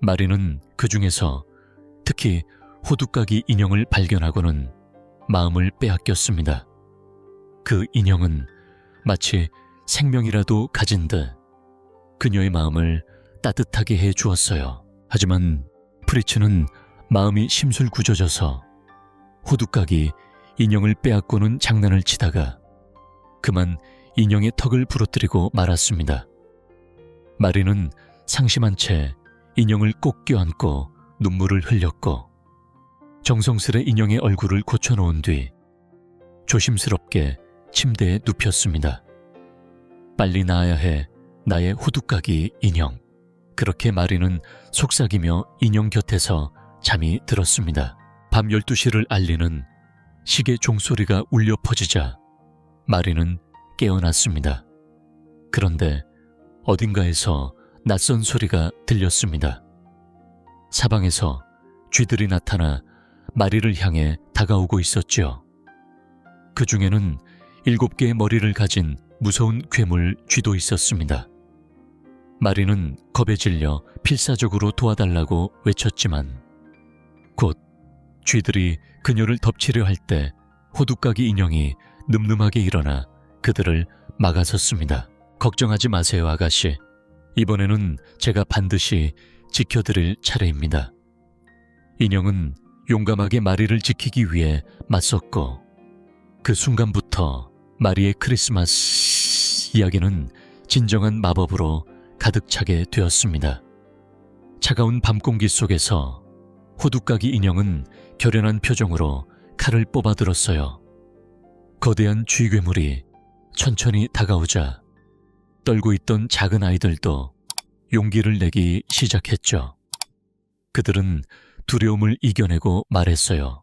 마리는 그 중에서 특히 호두까기 인형을 발견하고는 마음을 빼앗겼습니다. 그 인형은 마치 생명이라도 가진 듯 그녀의 마음을 따뜻하게 해 주었어요. 하지만 프리츠는 마음이 심술궂어져서 호두까기 인형을 빼앗고는 장난을 치다가 그만 인형의 턱을 부러뜨리고 말았습니다. 마리는 상심한 채 인형을 꼭 껴안고 눈물을 흘렸고 정성스레 인형의 얼굴을 고쳐놓은 뒤 조심스럽게 침대에 눕혔습니다. 빨리 나아야 해, 나의 호두까기 인형. 그렇게 마리는 속삭이며 인형 곁에서 잠이 들었습니다. 밤 12시를 알리는 시계 종소리가 울려 퍼지자 마리는 깨어났습니다. 그런데 어딘가에서 낯선 소리가 들렸습니다. 사방에서 쥐들이 나타나 마리를 향해 다가오고 있었지요. 그 중에는 7개의 머리를 가진 무서운 괴물 쥐도 있었습니다. 마리는 겁에 질려 필사적으로 도와달라고 외쳤지만 곧 쥐들이 그녀를 덮치려 할 때 호두까기 인형이 늠름하게 일어나 그들을 막아섰습니다. 걱정하지 마세요, 아가씨. 이번에는 제가 반드시 지켜드릴 차례입니다. 인형은 용감하게 마리를 지키기 위해 맞섰고 그 순간부터 마리의 크리스마스 이야기는 진정한 마법으로 가득 차게 되었습니다. 차가운 밤 공기 속에서 호두까기 인형은 결연한 표정으로 칼을 뽑아들었어요. 거대한 쥐괴물이 천천히 다가오자 떨고 있던 작은 아이들도 용기를 내기 시작했죠. 그들은 두려움을 이겨내고 말했어요.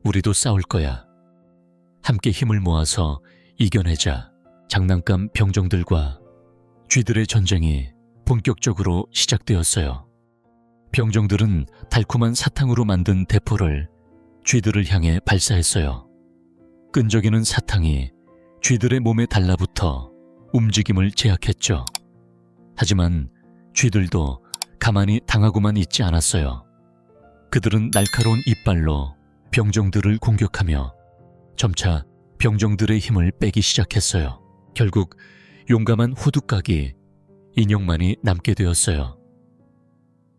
우리도 싸울 거야. 함께 힘을 모아서 이겨내자. 장난감 병정들과 쥐들의 전쟁이 본격적으로 시작되었어요. 병정들은 달콤한 사탕으로 만든 대포를 쥐들을 향해 발사했어요. 끈적이는 사탕이 쥐들의 몸에 달라붙어 움직임을 제약했죠. 하지만 쥐들도 가만히 당하고만 있지 않았어요. 그들은 날카로운 이빨로 병정들을 공격하며 점차 병정들의 힘을 빼기 시작했어요. 결국 용감한 호두까기 인형만이 남게 되었어요.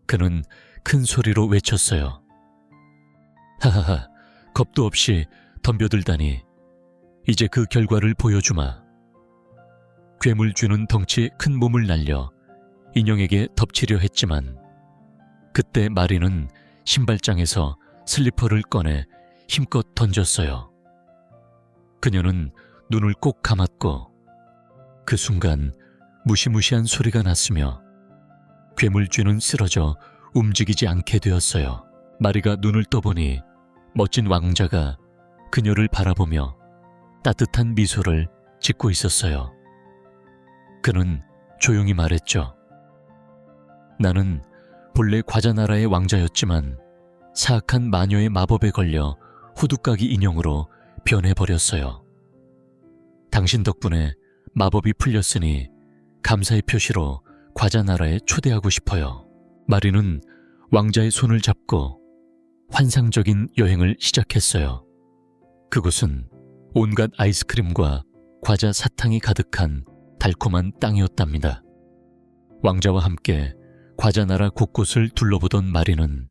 그는 큰 소리로 외쳤어요. 하하하, 겁도 없이 덤벼들다니. 이제 그 결과를 보여주마. 괴물쥐는 덩치 큰 몸을 날려 인형에게 덮치려 했지만 그때 마리는 신발장에서 슬리퍼를 꺼내 힘껏 던졌어요. 그녀는 눈을 꼭 감았고 그 순간 무시무시한 소리가 났으며 괴물쥐는 쓰러져 움직이지 않게 되었어요. 마리가 눈을 떠보니 멋진 왕자가 그녀를 바라보며 따뜻한 미소를 짓고 있었어요. 그는 조용히 말했죠. 나는 본래 과자나라의 왕자였지만 사악한 마녀의 마법에 걸려 호두까기 인형으로 변해버렸어요. 당신 덕분에 마법이 풀렸으니 감사의 표시로 과자나라에 초대하고 싶어요. 마리는 왕자의 손을 잡고 환상적인 여행을 시작했어요. 그곳은 온갖 아이스크림과 과자 사탕이 가득한 달콤한 땅이었답니다. 왕자와 함께 과자나라 곳곳을 둘러보던 마리는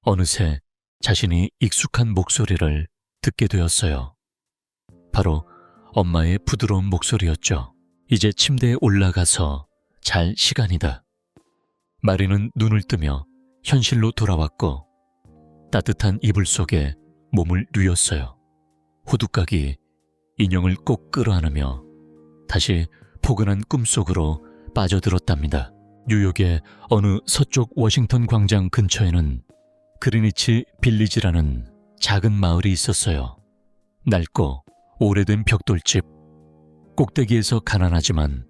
어느새 자신이 익숙한 목소리를 듣게 되었어요. 바로 엄마의 부드러운 목소리였죠. 이제 침대에 올라가서 잘 시간이다. 마리는 눈을 뜨며 현실로 돌아왔고 따뜻한 이불 속에 몸을 뉘었어요. 호두까기 인형을 꼭 끌어안으며 다시 포근한 꿈속으로 빠져들었답니다. 뉴욕의 어느 서쪽 워싱턴 광장 근처에는 그리니치 빌리지라는 작은 마을이 있었어요. 낡고 오래된 벽돌집, 꼭대기에서 가난하지만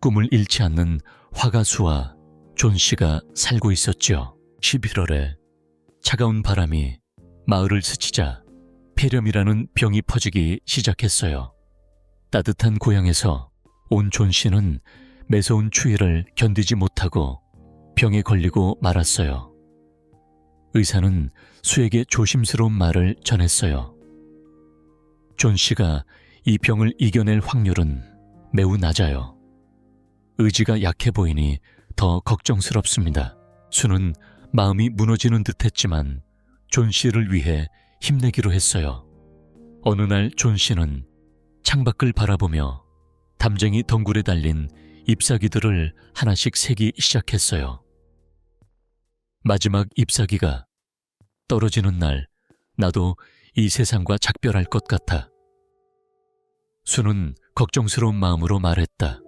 꿈을 잃지 않는 화가수와 존 씨가 살고 있었지요. 11월에 차가운 바람이 마을을 스치자 폐렴이라는 병이 퍼지기 시작했어요. 따뜻한 고향에서 온 존 씨는 매서운 추위를 견디지 못하고 병에 걸리고 말았어요. 의사는 수에게 조심스러운 말을 전했어요. 존 씨가 이 병을 이겨낼 확률은 매우 낮아요. 의지가 약해 보이니 더 걱정스럽습니다. 수는 마음이 무너지는 듯했지만 존 씨를 위해 힘내기로 했어요. 어느 날 존 씨는 창밖을 바라보며 담쟁이 덩굴에 달린 잎사귀들을 하나씩 세기 시작했어요. 마지막 잎사귀가 떨어지는 날 나도 이 세상과 작별할 것 같아. 수는 걱정스러운 마음으로 말했다.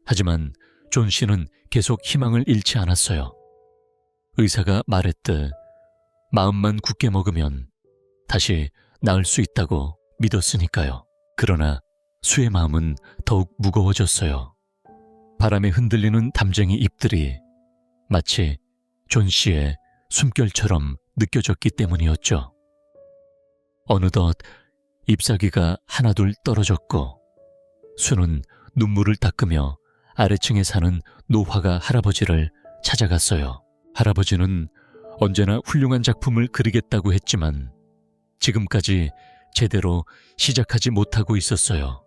하지만 존 씨는 계속 희망을 잃지 않았어요. 의사가 말했듯 마음만 굳게 먹으면 다시 나을 수 있다고 믿었으니까요. 그러나 수의 마음은 더욱 무거워졌어요. 바람에 흔들리는 담쟁이 잎들이 마치 존 씨의 숨결처럼 느껴졌기 때문이었죠. 어느덧 잎사귀가 하나둘 떨어졌고 수는 눈물을 닦으며 아래층에 사는 노화가 할아버지를 찾아갔어요. 할아버지는 언제나 훌륭한 작품을 그리겠다고 했지만 지금까지 제대로 시작하지 못하고 있었어요.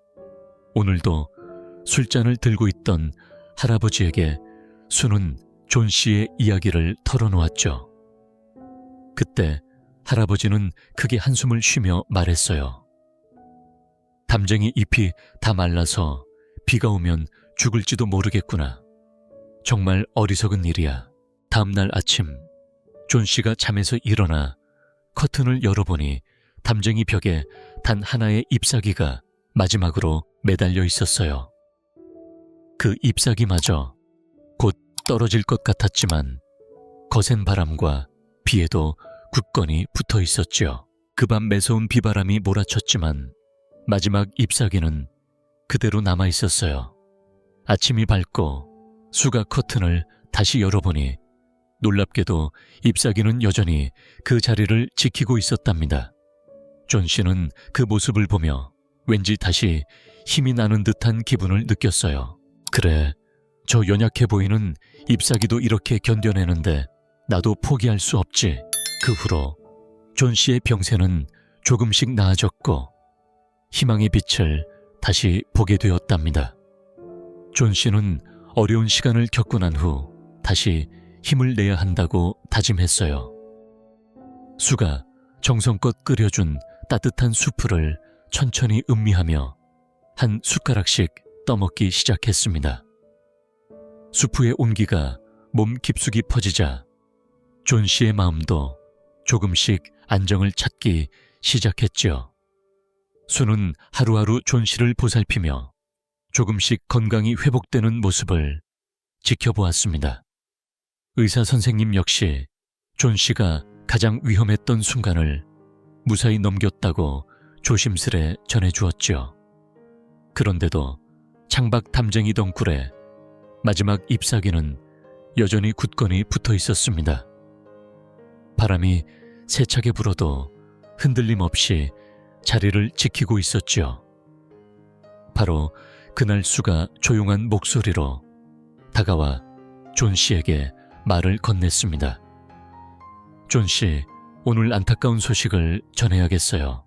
오늘도 술잔을 들고 있던 할아버지에게 수는 존 씨의 이야기를 털어놓았죠. 그때 할아버지는 크게 한숨을 쉬며 말했어요. 담쟁이 잎이 다 말라서 비가 오면 죽을지도 모르겠구나. 정말 어리석은 일이야. 다음 날 아침 존 씨가 잠에서 일어나 커튼을 열어보니 담쟁이 벽에 단 하나의 잎사귀가 마지막으로 매달려 있었어요. 그 잎사귀마저 곧 떨어질 것 같았지만 거센 바람과 비에도 굳건히 붙어 있었지요. 그 밤 매서운 비바람이 몰아쳤지만 마지막 잎사귀는 그대로 남아 있었어요. 아침이 밝고 수가 커튼을 다시 열어보니 놀랍게도 잎사귀는 여전히 그 자리를 지키고 있었답니다. 존 씨는 그 모습을 보며 왠지 다시 힘이 나는 듯한 기분을 느꼈어요. 그래, 저 연약해 보이는 잎사귀도 이렇게 견뎌내는데 나도 포기할 수 없지. 그 후로 존 씨의 병세는 조금씩 나아졌고 희망의 빛을 다시 보게 되었답니다. 존 씨는 어려운 시간을 겪고 난 후 다시 힘을 내야 한다고 다짐했어요. 수가 정성껏 끓여준 따뜻한 수프를 천천히 음미하며 한 숟가락씩 떠먹기 시작했습니다. 수프의 온기가 몸 깊숙이 퍼지자 존 씨의 마음도 조금씩 안정을 찾기 시작했지요. 수는 하루하루 존 씨를 보살피며 조금씩 건강이 회복되는 모습을 지켜보았습니다. 의사 선생님 역시 존 씨가 가장 위험했던 순간을 무사히 넘겼다고 조심스레 전해주었지요. 그런데도 창밖 담쟁이 덩굴에 마지막 잎사귀는 여전히 굳건히 붙어 있었습니다. 바람이 세차게 불어도 흔들림 없이 자리를 지키고 있었지요. 바로 그날 수가 조용한 목소리로 다가와 존 씨에게 말을 건넸습니다. 존 씨, 오늘 안타까운 소식을 전해야겠어요.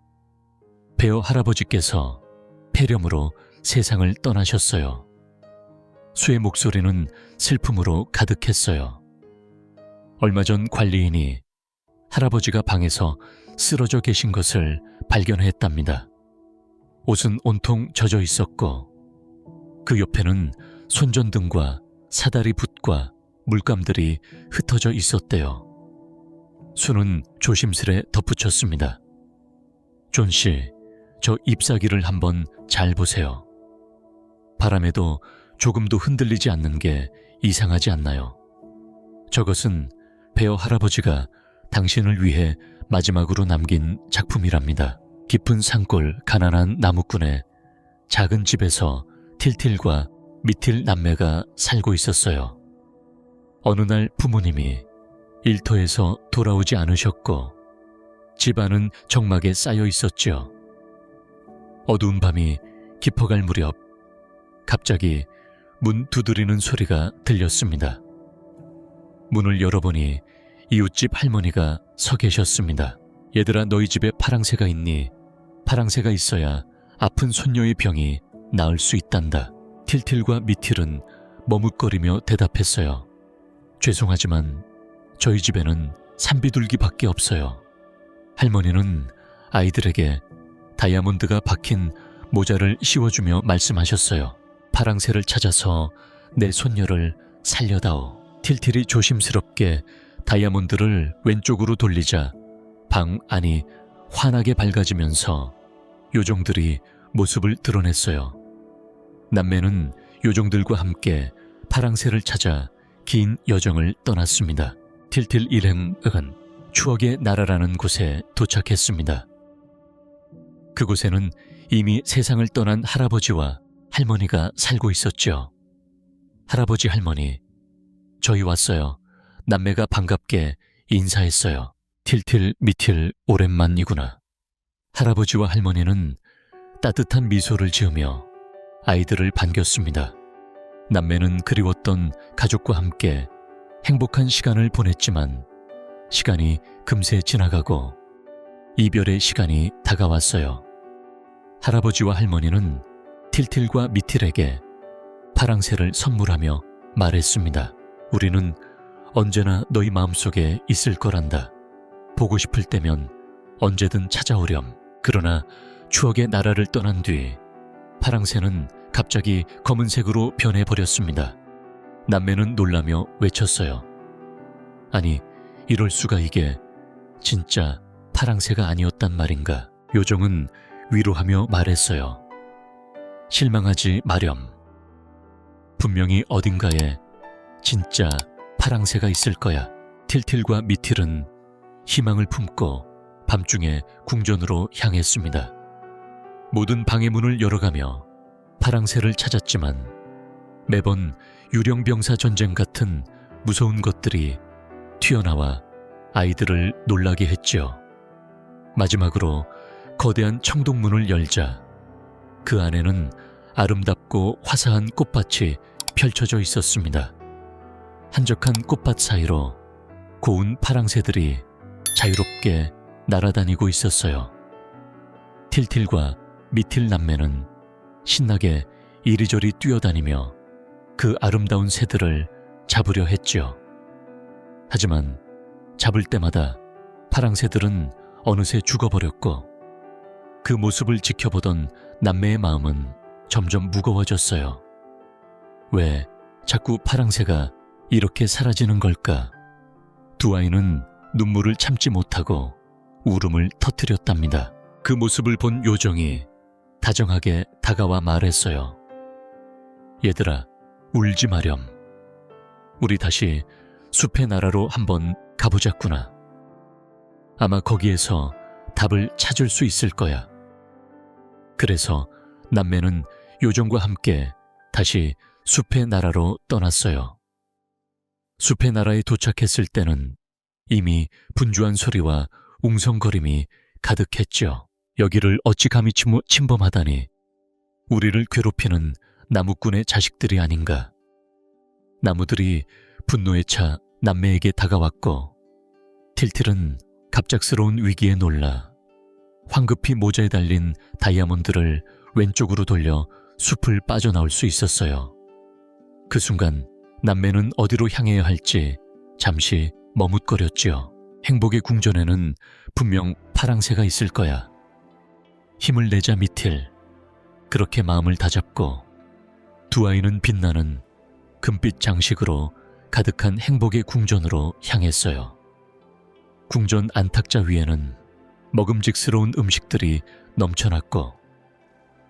베어 할아버지께서 폐렴으로 세상을 떠나셨어요. 수의 목소리는 슬픔으로 가득했어요. 얼마 전 관리인이 할아버지가 방에서 쓰러져 계신 것을 발견했답니다. 옷은 온통 젖어 있었고 그 옆에는 손전등과 사다리 붓과 물감들이 흩어져 있었대요. 수는 조심스레 덧붙였습니다. 존 씨, 저 잎사귀를 한번 잘 보세요. 바람에도 조금도 흔들리지 않는 게 이상하지 않나요? 저것은 베어 할아버지가 당신을 위해 마지막으로 남긴 작품이랍니다. 깊은 산골 가난한 나무꾼의 작은 집에서 틸틸과 미틸 남매가 살고 있었어요. 어느 날 부모님이 일터에서 돌아오지 않으셨고 집안은 적막에 쌓여 있었죠. 어두운 밤이 깊어갈 무렵 갑자기 문 두드리는 소리가 들렸습니다. 문을 열어보니 이웃집 할머니가 서 계셨습니다. 얘들아, 너희 집에 파랑새가 있니? 파랑새가 있어야 아픈 손녀의 병이 나을 수 있단다. 틸틸과 미틸은 머뭇거리며 대답했어요. 죄송하지만 저희 집에는 산비둘기밖에 없어요. 할머니는 아이들에게 다이아몬드가 박힌 모자를 씌워주며 말씀하셨어요. 파랑새를 찾아서 내 손녀를 살려다오. 틸틸이 조심스럽게 다이아몬드를 왼쪽으로 돌리자 방 안이 환하게 밝아지면서 요정들이 모습을 드러냈어요. 남매는 요정들과 함께 파랑새를 찾아 긴 여정을 떠났습니다. 틸틸 일행은 추억의 나라라는 곳에 도착했습니다. 그곳에는 이미 세상을 떠난 할아버지와 할머니가 살고 있었죠. 할아버지, 할머니, 저희 왔어요. 남매가 반갑게 인사했어요. 틸틸, 미틸, 오랜만이구나. 할아버지와 할머니는 따뜻한 미소를 지으며 아이들을 반겼습니다. 남매는 그리웠던 가족과 함께 행복한 시간을 보냈지만 시간이 금세 지나가고 이별의 시간이 다가왔어요. 할아버지와 할머니는 틸틸과 미틸에게 파랑새를 선물하며 말했습니다. 우리는 언제나 너희 마음속에 있을 거란다. 보고 싶을 때면 언제든 찾아오렴. 그러나 추억의 나라를 떠난 뒤 파랑새는 갑자기 검은색으로 변해버렸습니다. 남매는 놀라며 외쳤어요. 아니, 이럴 수가. 이게 진짜 파랑새가 아니었단 말인가. 요정은 위로하며 말했어요. 실망하지 마렴. 분명히 어딘가에 진짜 파랑새가 있을 거야. 틸틸과 미틸은 희망을 품고 밤중에 궁전으로 향했습니다. 모든 방의 문을 열어가며 파랑새를 찾았지만 매번 유령병사 전쟁 같은 무서운 것들이 튀어나와 아이들을 놀라게 했지요. 마지막으로 거대한 청동문을 열자 그 안에는 아름답고 화사한 꽃밭이 펼쳐져 있었습니다. 한적한 꽃밭 사이로 고운 파랑새들이 자유롭게 날아다니고 있었어요. 틸틸과 미틸 남매는 신나게 이리저리 뛰어다니며 그 아름다운 새들을 잡으려 했죠. 하지만 잡을 때마다 파랑새들은 어느새 죽어버렸고 그 모습을 지켜보던 남매의 마음은 점점 무거워졌어요. 왜 자꾸 파랑새가 이렇게 사라지는 걸까? 두 아이는 눈물을 참지 못하고 울음을 터뜨렸답니다. 그 모습을 본 요정이 다정하게 다가와 말했어요. 얘들아, 울지 마렴. 우리 다시 숲의 나라로 한번 가보자꾸나. 아마 거기에서 답을 찾을 수 있을 거야. 그래서 남매는 요정과 함께 다시 숲의 나라로 떠났어요. 숲의 나라에 도착했을 때는 이미 분주한 소리와 웅성거림이 가득했죠. 여기를 어찌 감히 침범하다니. 우리를 괴롭히는 나무꾼의 자식들이 아닌가. 나무들이 분노에 차 남매에게 다가왔고 틸틸은 갑작스러운 위기에 놀라 황급히 모자에 달린 다이아몬드를 왼쪽으로 돌려 숲을 빠져나올 수 있었어요. 그 순간 남매는 어디로 향해야 할지 잠시 머뭇거렸지요. 행복의 궁전에는 분명 파랑새가 있을 거야. 힘을 내자 미틸. 그렇게 마음을 다잡고 두 아이는 빛나는 금빛 장식으로 가득한 행복의 궁전으로 향했어요. 궁전 안탁자 위에는 먹음직스러운 음식들이 넘쳐났고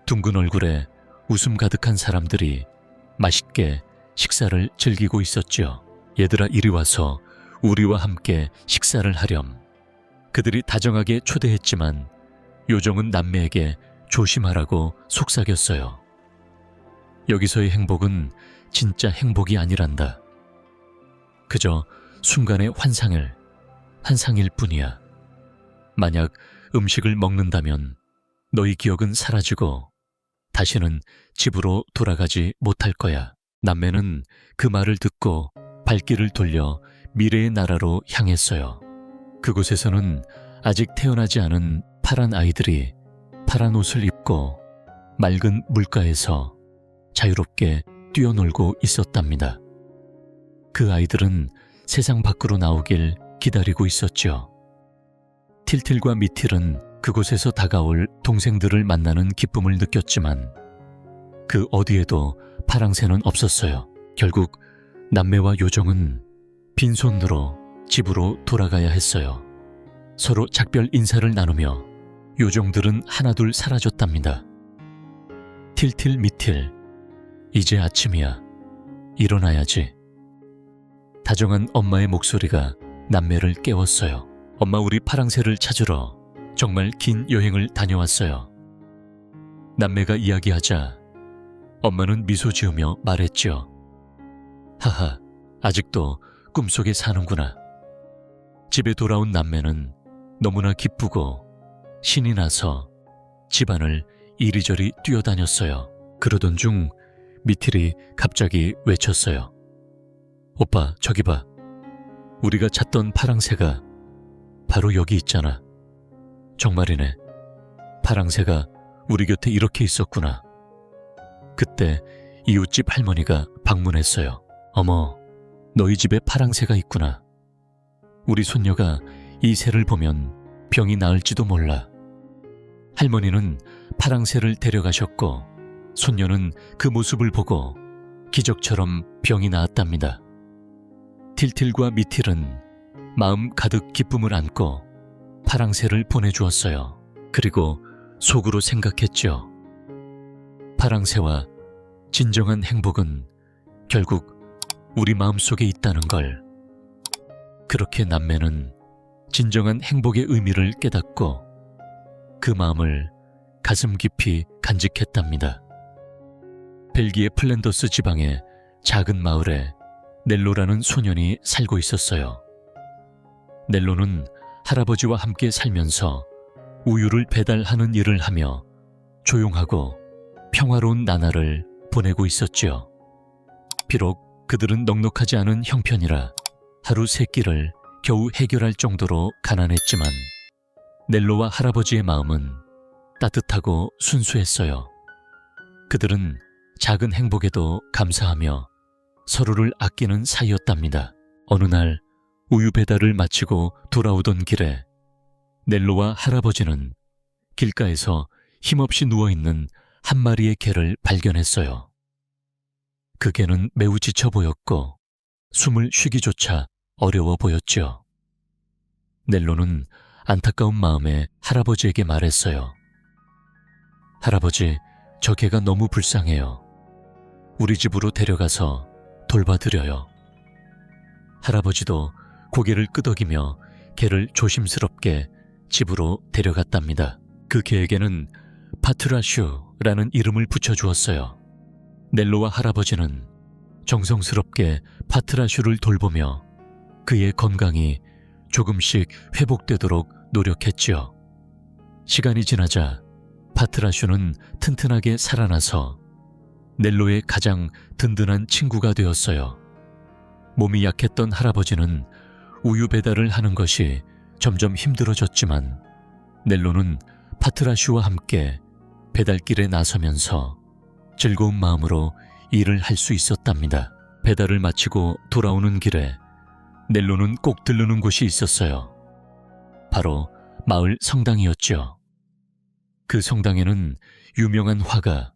둥근 얼굴에 웃음 가득한 사람들이 맛있게 식사를 즐기고 있었죠. 얘들아, 이리 와서 우리와 함께 식사를 하렴. 그들이 다정하게 초대했지만 요정은 남매에게 조심하라고 속삭였어요. 여기서의 행복은 진짜 행복이 아니란다. 그저 순간의 환상일 뿐이야. 만약 음식을 먹는다면 너희 기억은 사라지고 다시는 집으로 돌아가지 못할 거야. 남매는 그 말을 듣고 발길을 돌려 미래의 나라로 향했어요. 그곳에서는 아직 태어나지 않은 파란 아이들이 파란 옷을 입고 맑은 물가에서 자유롭게 뛰어놀고 있었답니다. 그 아이들은 세상 밖으로 나오길 기다리고 있었죠. 틸틸과 미틸은 그곳에서 다가올 동생들을 만나는 기쁨을 느꼈지만 그 어디에도 파랑새는 없었어요. 결국 남매와 요정은 빈손으로 집으로 돌아가야 했어요. 서로 작별 인사를 나누며 요정들은 하나둘 사라졌답니다. 틸틸 미틸, 이제 아침이야. 일어나야지. 다정한 엄마의 목소리가 남매를 깨웠어요. 엄마, 우리 파랑새를 찾으러 정말 긴 여행을 다녀왔어요. 남매가 이야기하자 엄마는 미소 지으며 말했죠. 하하, 아직도 꿈속에 사는구나. 집에 돌아온 남매는 너무나 기쁘고 신이 나서 집안을 이리저리 뛰어다녔어요. 그러던 중 미틸이 갑자기 외쳤어요. 오빠, 저기 봐. 우리가 찾던 파랑새가 바로 여기 있잖아. 정말이네. 파랑새가 우리 곁에 이렇게 있었구나. 그때 이웃집 할머니가 방문했어요. 어머, 너희 집에 파랑새가 있구나. 우리 손녀가 이 새를 보면 병이 나을지도 몰라. 할머니는 파랑새를 데려가셨고 손녀는 그 모습을 보고 기적처럼 병이 나았답니다. 틸틸과 미틸은 마음 가득 기쁨을 안고 파랑새를 보내주었어요. 그리고 속으로 생각했죠. 파랑새와 진정한 행복은 결국 우리 마음속에 있다는 걸. 그렇게 남매는 진정한 행복의 의미를 깨닫고 그 마음을 가슴 깊이 간직했답니다. 벨기에 플랜더스 지방의 작은 마을에 넬로라는 소년이 살고 있었어요. 넬로는 할아버지와 함께 살면서 우유를 배달하는 일을 하며 조용하고 평화로운 나날을 보내고 있었지요. 비록 그들은 넉넉하지 않은 형편이라 하루 세 끼를 겨우 해결할 정도로 가난했지만 넬로와 할아버지의 마음은 따뜻하고 순수했어요. 그들은 작은 행복에도 감사하며 서로를 아끼는 사이였답니다. 어느 날 우유 배달을 마치고 돌아오던 길에 넬로와 할아버지는 길가에서 힘없이 누워있는 한 마리의 개를 발견했어요. 그 개는 매우 지쳐 보였고 숨을 쉬기조차 어려워 보였죠. 넬로는 안타까운 마음에 할아버지에게 말했어요. 할아버지, 저 개가 너무 불쌍해요. 우리 집으로 데려가서 돌봐드려요. 할아버지도 고개를 끄덕이며 개를 조심스럽게 집으로 데려갔답니다. 그 개에게는 파트라슈라는 이름을 붙여주었어요. 넬로와 할아버지는 정성스럽게 파트라슈를 돌보며 그의 건강이 조금씩 회복되도록 노력했지요. 시간이 지나자 파트라슈는 튼튼하게 살아나서 넬로의 가장 든든한 친구가 되었어요. 몸이 약했던 할아버지는 우유 배달을 하는 것이 점점 힘들어졌지만 넬로는 파트라슈와 함께 배달길에 나서면서 즐거운 마음으로 일을 할 수 있었답니다. 배달을 마치고 돌아오는 길에 넬로는 꼭 들르는 곳이 있었어요. 바로 마을 성당이었죠. 그 성당에는 유명한 화가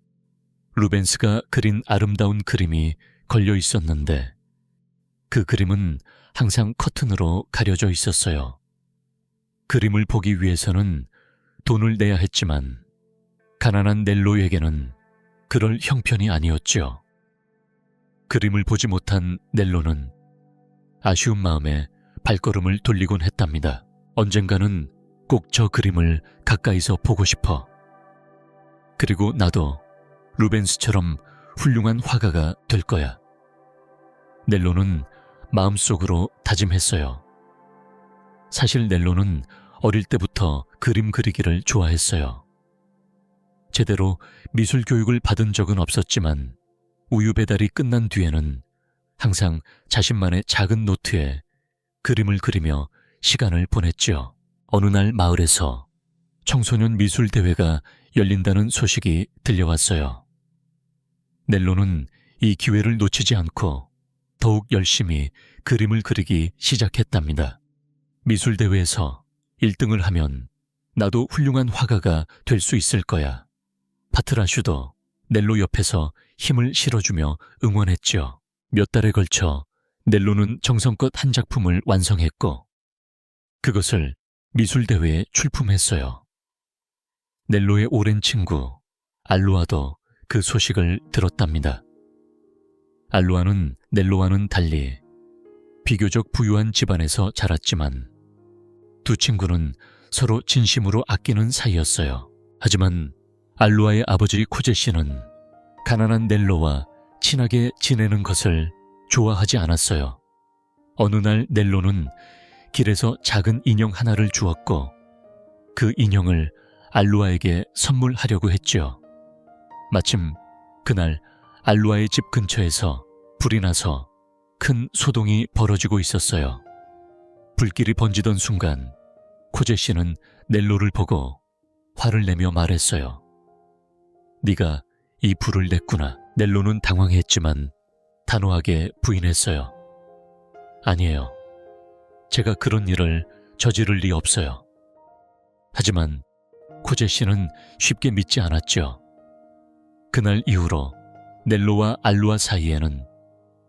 루벤스가 그린 아름다운 그림이 걸려 있었는데 그 그림은 항상 커튼으로 가려져 있었어요. 그림을 보기 위해서는 돈을 내야 했지만 가난한 넬로에게는 그럴 형편이 아니었죠. 그림을 보지 못한 넬로는 아쉬운 마음에 발걸음을 돌리곤 했답니다. 언젠가는 꼭 저 그림을 가까이서 보고 싶어. 그리고 나도 루벤스처럼 훌륭한 화가가 될 거야. 넬로는 마음속으로 다짐했어요. 사실 넬로는 어릴 때부터 그림 그리기를 좋아했어요. 제대로 미술 교육을 받은 적은 없었지만 우유 배달이 끝난 뒤에는 항상 자신만의 작은 노트에 그림을 그리며 시간을 보냈지요. 어느 날 마을에서 청소년 미술 대회가 열린다는 소식이 들려왔어요. 넬로는 이 기회를 놓치지 않고 더욱 열심히 그림을 그리기 시작했답니다. 미술 대회에서 1등을 하면 나도 훌륭한 화가가 될 수 있을 거야. 파트라슈도 넬로 옆에서 힘을 실어주며 응원했지요. 몇 달에 걸쳐 넬로는 정성껏 한 작품을 완성했고 그것을 미술대회에 출품했어요. 넬로의 오랜 친구 알루아도 그 소식을 들었답니다. 알루아는 넬로와는 달리 비교적 부유한 집안에서 자랐지만 두 친구는 서로 진심으로 아끼는 사이였어요. 하지만 알루아의 아버지 코제 씨는 가난한 넬로와 친하게 지내는 것을 좋아하지 않았어요. 어느 날 넬로는 길에서 작은 인형 하나를 주었고 그 인형을 알루아에게 선물하려고 했죠. 마침 그날 알루아의 집 근처에서 불이 나서 큰 소동이 벌어지고 있었어요. 불길이 번지던 순간 코제 씨는 넬로를 보고 화를 내며 말했어요. 네가 이 불을 냈구나. 넬로는 당황했지만 단호하게 부인했어요. 아니에요. 제가 그런 일을 저지를 리 없어요. 하지만 코제 씨는 쉽게 믿지 않았죠. 그날 이후로 넬로와 알루아 사이에는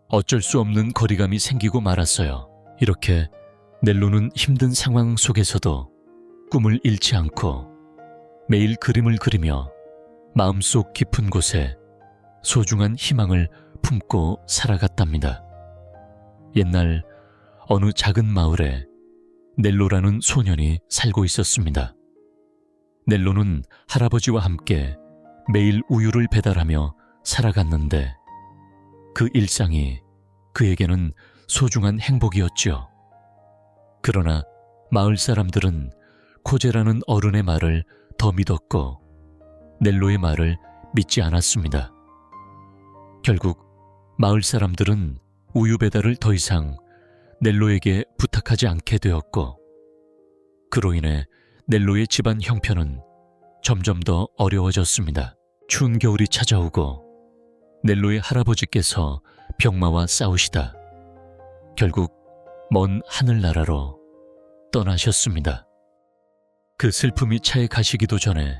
어쩔 수 없는 거리감이 생기고 말았어요. 이렇게 넬로는 힘든 상황 속에서도 꿈을 잃지 않고 매일 그림을 그리며 마음속 깊은 곳에 소중한 희망을 품고 살아갔답니다. 옛날 어느 작은 마을에 넬로라는 소년이 살고 있었습니다. 넬로는 할아버지와 함께 매일 우유를 배달하며 살아갔는데 그 일상이 그에게는 소중한 행복이었지요. 그러나 마을 사람들은 코제라는 어른의 말을 더 믿었고 넬로의 말을 믿지 않았습니다. 결국 마을 사람들은 우유 배달을 더 이상 넬로에게 부탁하지 않게 되었고 그로 인해 넬로의 집안 형편은 점점 더 어려워졌습니다. 추운 겨울이 찾아오고 넬로의 할아버지께서 병마와 싸우시다 결국 먼 하늘나라로 떠나셨습니다. 그 슬픔이 차에 가시기도 전에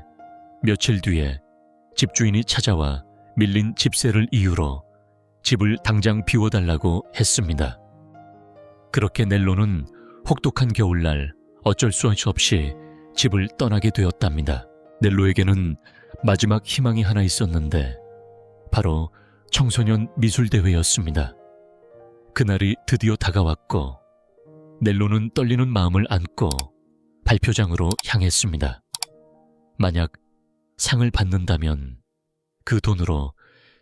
며칠 뒤에 집주인이 찾아와 밀린 집세를 이유로 집을 당장 비워달라고 했습니다. 그렇게 넬로는 혹독한 겨울날 어쩔 수 없이 집을 떠나게 되었답니다. 넬로에게는 마지막 희망이 하나 있었는데 바로 청소년 미술대회였습니다. 그날이 드디어 다가왔고 넬로는 떨리는 마음을 안고 발표장으로 향했습니다. 만약 상을 받는다면 그 돈으로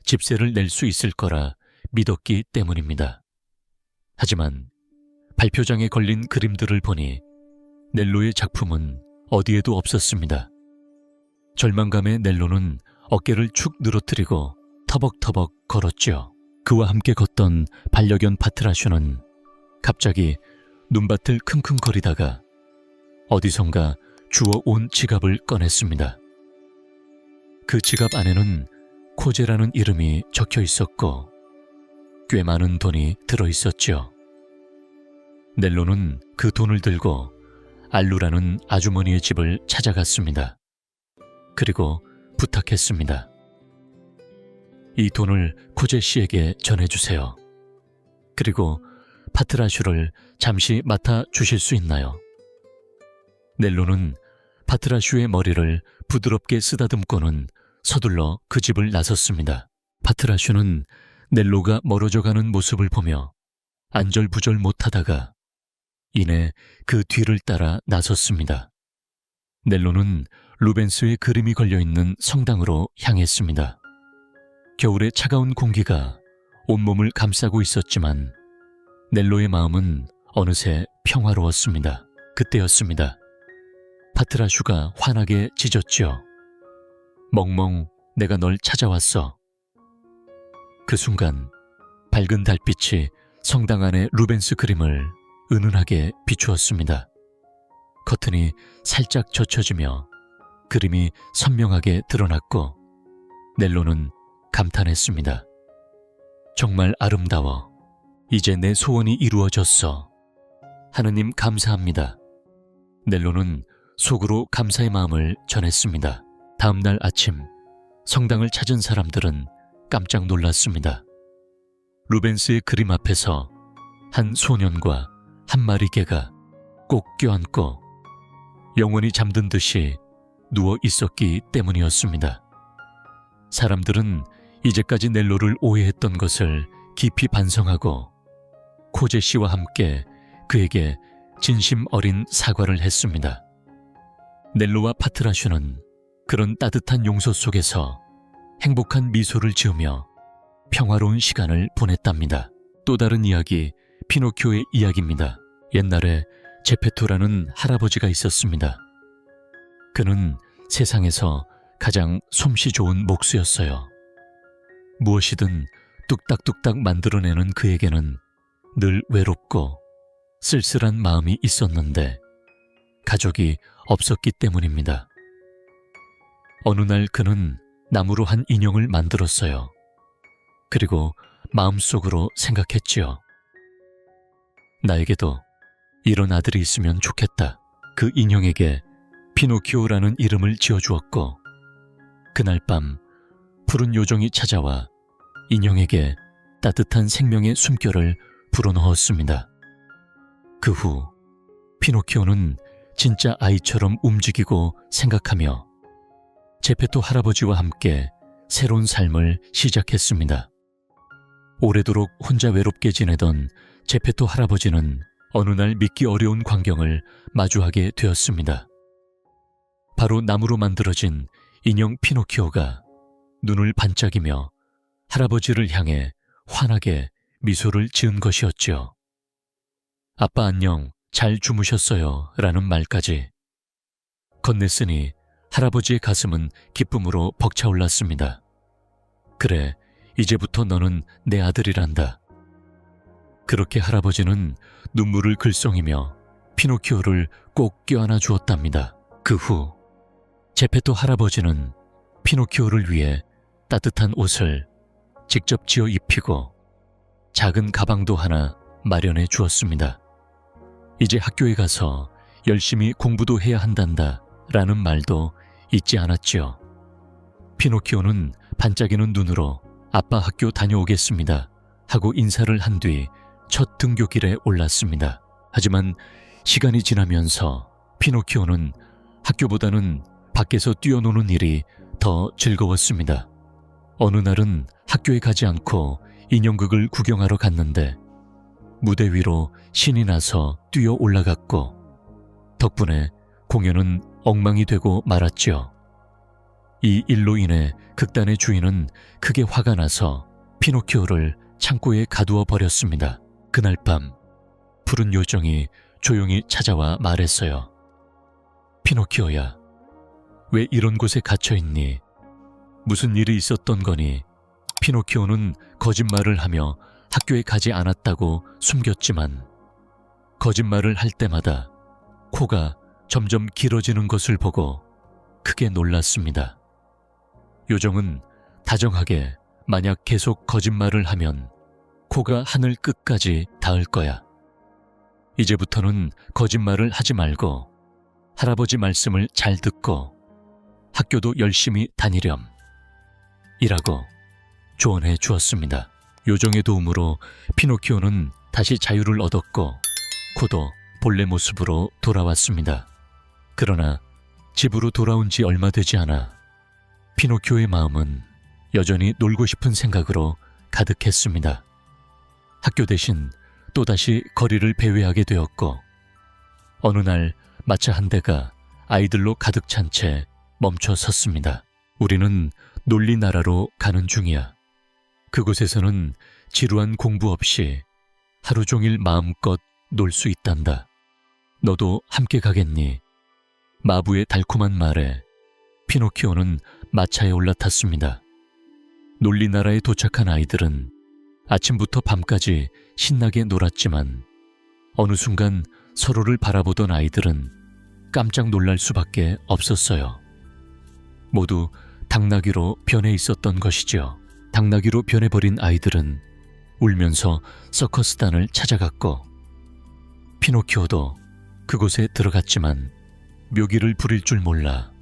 집세를 낼 수 있을 거라 믿었기 때문입니다. 하지만 발표장에 걸린 그림들을 보니 넬로의 작품은 어디에도 없었습니다. 절망감에 넬로는 어깨를 축 늘어뜨리고 터벅터벅 걸었죠. 그와 함께 걷던 반려견 파트라슈는 갑자기 눈밭을 킁킁거리다가 어디선가 주워온 지갑을 꺼냈습니다. 그 지갑 안에는 코제라는 이름이 적혀 있었고 꽤 많은 돈이 들어있었죠. 넬로는 그 돈을 들고 알루라는 아주머니의 집을 찾아갔습니다. 그리고 부탁했습니다. 이 돈을 코제 씨에게 전해주세요. 그리고 파트라슈를 잠시 맡아 주실 수 있나요? 넬로는 파트라슈의 머리를 부드럽게 쓰다듬고는 서둘러 그 집을 나섰습니다. 파트라슈는 넬로가 멀어져가는 모습을 보며 안절부절 못하다가 이내 그 뒤를 따라 나섰습니다. 넬로는 루벤스의 그림이 걸려있는 성당으로 향했습니다. 겨울의 차가운 공기가 온몸을 감싸고 있었지만 넬로의 마음은 어느새 평화로웠습니다. 그때였습니다. 파트라슈가 환하게 짖었지요. 멍멍, 내가 널 찾아왔어. 그 순간 밝은 달빛이 성당 안의 루벤스 그림을 은은하게 비추었습니다. 커튼이 살짝 젖혀지며 그림이 선명하게 드러났고 넬로는 감탄했습니다. 정말 아름다워. 이제 내 소원이 이루어졌어. 하느님 감사합니다. 넬로는 속으로 감사의 마음을 전했습니다. 다음 날 아침 성당을 찾은 사람들은 깜짝 놀랐습니다. 루벤스의 그림 앞에서 한 소년과 한 마리 개가 꼭 껴안고 영원히 잠든 듯이 누워 있었기 때문이었습니다. 사람들은 이제까지 넬로를 오해했던 것을 깊이 반성하고 코제 씨와 함께 그에게 진심 어린 사과를 했습니다. 넬로와 파트라슈는 그런 따뜻한 용서 속에서 행복한 미소를 지으며 평화로운 시간을 보냈답니다. 또 다른 이야기, 피노키오의 이야기입니다. 옛날에 제페토라는 할아버지가 있었습니다. 그는 세상에서 가장 솜씨 좋은 목수였어요. 무엇이든 뚝딱뚝딱 만들어내는 그에게는 늘 외롭고 쓸쓸한 마음이 있었는데 가족이 없었기 때문입니다. 어느 날 그는 나무로 한 인형을 만들었어요. 그리고 마음속으로 생각했지요. 나에게도 이런 아들이 있으면 좋겠다. 그 인형에게 피노키오라는 이름을 지어주었고 그날 밤 푸른 요정이 찾아와 인형에게 따뜻한 생명의 숨결을 불어넣었습니다. 그 후 피노키오는 진짜 아이처럼 움직이고 생각하며 제페토 할아버지와 함께 새로운 삶을 시작했습니다. 오래도록 혼자 외롭게 지내던 제페토 할아버지는 어느 날 믿기 어려운 광경을 마주하게 되었습니다. 바로 나무로 만들어진 인형 피노키오가 눈을 반짝이며 할아버지를 향해 환하게 미소를 지은 것이었지요. 아빠 안녕, 잘 주무셨어요 라는 말까지 건넸으니 할아버지의 가슴은 기쁨으로 벅차올랐습니다. 그래, 이제부터 너는 내 아들이란다. 그렇게 할아버지는 눈물을 글썽이며 피노키오를 꼭 껴안아 주었답니다. 그 후 제페토 할아버지는 피노키오를 위해 따뜻한 옷을 직접 지어 입히고 작은 가방도 하나 마련해 주었습니다. 이제 학교에 가서 열심히 공부도 해야 한단다 라는 말도 잊지 않았지요. 피노키오는 반짝이는 눈으로 아빠 학교 다녀오겠습니다 하고 인사를 한 뒤 첫 등교길에 올랐습니다. 하지만 시간이 지나면서 피노키오는 학교보다는 밖에서 뛰어노는 일이 더 즐거웠습니다. 어느 날은 학교에 가지 않고 인형극을 구경하러 갔는데 무대 위로 신이 나서 뛰어 올라갔고 덕분에 공연은 엉망이 되고 말았지요. 이 일로 인해 극단의 주인은 크게 화가 나서 피노키오를 창고에 가두어 버렸습니다. 그날 밤 푸른 요정이 조용히 찾아와 말했어요. 피노키오야, 왜 이런 곳에 갇혀있니? 무슨 일이 있었던 거니? 피노키오는 거짓말을 하며 학교에 가지 않았다고 숨겼지만 거짓말을 할 때마다 코가 점점 길어지는 것을 보고 크게 놀랐습니다. 요정은 다정하게 만약 계속 거짓말을 하면 코가 하늘 끝까지 닿을 거야. 이제부터는 거짓말을 하지 말고 할아버지 말씀을 잘 듣고 학교도 열심히 다니렴. 이라고 조언해 주었습니다. 요정의 도움으로 피노키오는 다시 자유를 얻었고 코도 본래 모습으로 돌아왔습니다. 그러나 집으로 돌아온 지 얼마 되지 않아 피노키오의 마음은 여전히 놀고 싶은 생각으로 가득했습니다. 학교 대신 또다시 거리를 배회하게 되었고 어느 날 마차 한 대가 아이들로 가득 찬 채 멈춰 섰습니다. 우리는 논리 나라로 가는 중이야. 그곳에서는 지루한 공부 없이 하루 종일 마음껏 놀 수 있단다. 너도 함께 가겠니? 마부의 달콤한 말에 피노키오는 마차에 올라탔습니다. 논리 나라에 도착한 아이들은 아침부터 밤까지 신나게 놀았지만 어느 순간 서로를 바라보던 아이들은 깜짝 놀랄 수밖에 없었어요. 모두 당나귀로 변해 있었던 것이지요. 당나귀로 변해버린 아이들은 울면서 서커스단을 찾아갔고 피노키오도 그곳에 들어갔지만 묘기를 부릴 줄 몰라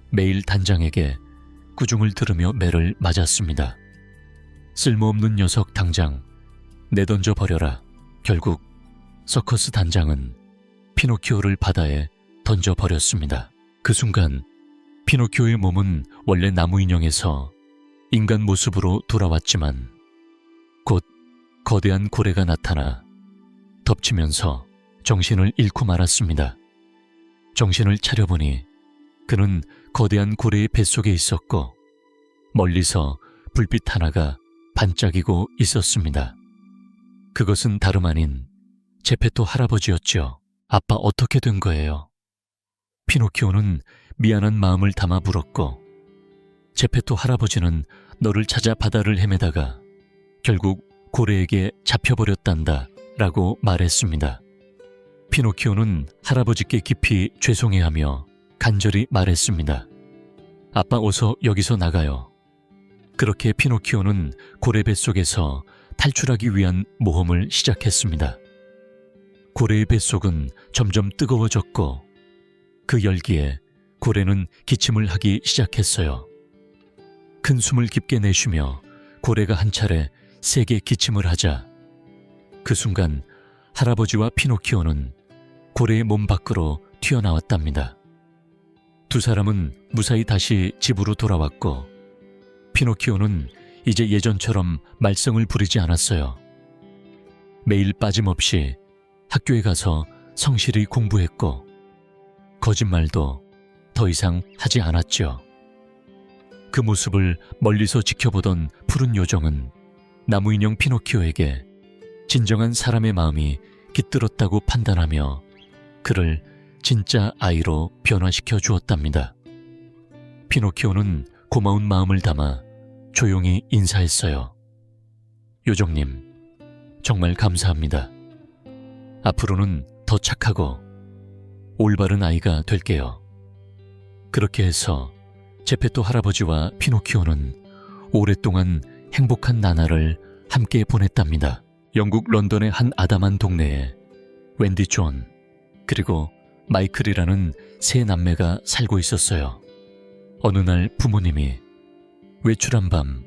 매일 단장에게 꾸중을 들으며 매를 맞았습니다. 쓸모없는 녀석 당장 내던져 버려라. 결국 서커스 단장은 피노키오를 바다에 던져버렸습니다. 그 순간 피노키오의 몸은 원래 나무 인형에서 인간 모습으로 돌아왔지만 곧 거대한 고래가 나타나 덮치면서 정신을 잃고 말았습니다. 정신을 차려보니 그는 거대한 고래의 뱃속에 있었고 멀리서 불빛 하나가 반짝이고 있었습니다. 그것은 다름 아닌 제페토 할아버지였죠. 아빠 어떻게 된 거예요? 피노키오는 미안한 마음을 담아 물었고 제페토 할아버지는 너를 찾아 바다를 헤매다가 결국 고래에게 잡혀버렸단다 라고 말했습니다. 피노키오는 할아버지께 깊이 죄송해하며 간절히 말했습니다. 아빠 어서 여기서 나가요. 그렇게 피노키오는 고래 뱃속에서 탈출하기 위한 모험을 시작했습니다. 고래의 뱃속은 점점 뜨거워졌고 그 열기에 고래는 기침을 하기 시작했어요. 큰 숨을 깊게 내쉬며 고래가 한 차례 세게 기침을 하자 그 순간 할아버지와 피노키오는 고래의 몸 밖으로 튀어나왔답니다. 두 사람은 무사히 다시 집으로 돌아왔고 피노키오는 이제 예전처럼 말썽을 부리지 않았어요. 매일 빠짐없이 학교에 가서 성실히 공부했고 거짓말도 더 이상 하지 않았죠. 그 모습을 멀리서 지켜보던 푸른 요정은 나무인형 피노키오에게 진정한 사람의 마음이 깃들었다고 판단하며 그를 진짜 아이로 변화시켜 주었답니다. 피노키오는 고마운 마음을 담아 조용히 인사했어요. 요정님, 정말 감사합니다. 앞으로는 더 착하고 올바른 아이가 될게요. 그렇게 해서 제페토 할아버지와 피노키오는 오랫동안 행복한 나날을 함께 보냈답니다. 영국 런던의 한 아담한 동네에 웬디 존 그리고 마이클이라는 세 남매가 살고 있었어요. 어느 날 부모님이 외출한 밤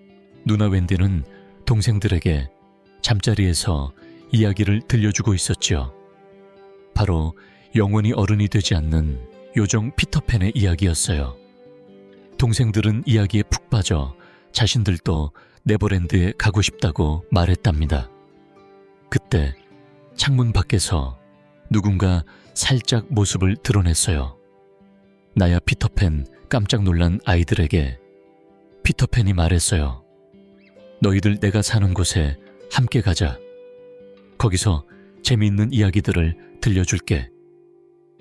누나 웬디는 동생들에게 잠자리에서 이야기를 들려주고 있었지요. 바로 영원히 어른이 되지 않는 요정 피터팬의 이야기였어요. 동생들은 이야기에 푹 빠져 자신들도 네버랜드에 가고 싶다고 말했답니다. 그때 창문 밖에서 누군가 살짝 모습을 드러냈어요. 나야 피터팬. 깜짝 놀란 아이들에게 피터팬이 말했어요. 너희들 내가 사는 곳에 함께 가자. 거기서 재미있는 이야기들을 들려줄게.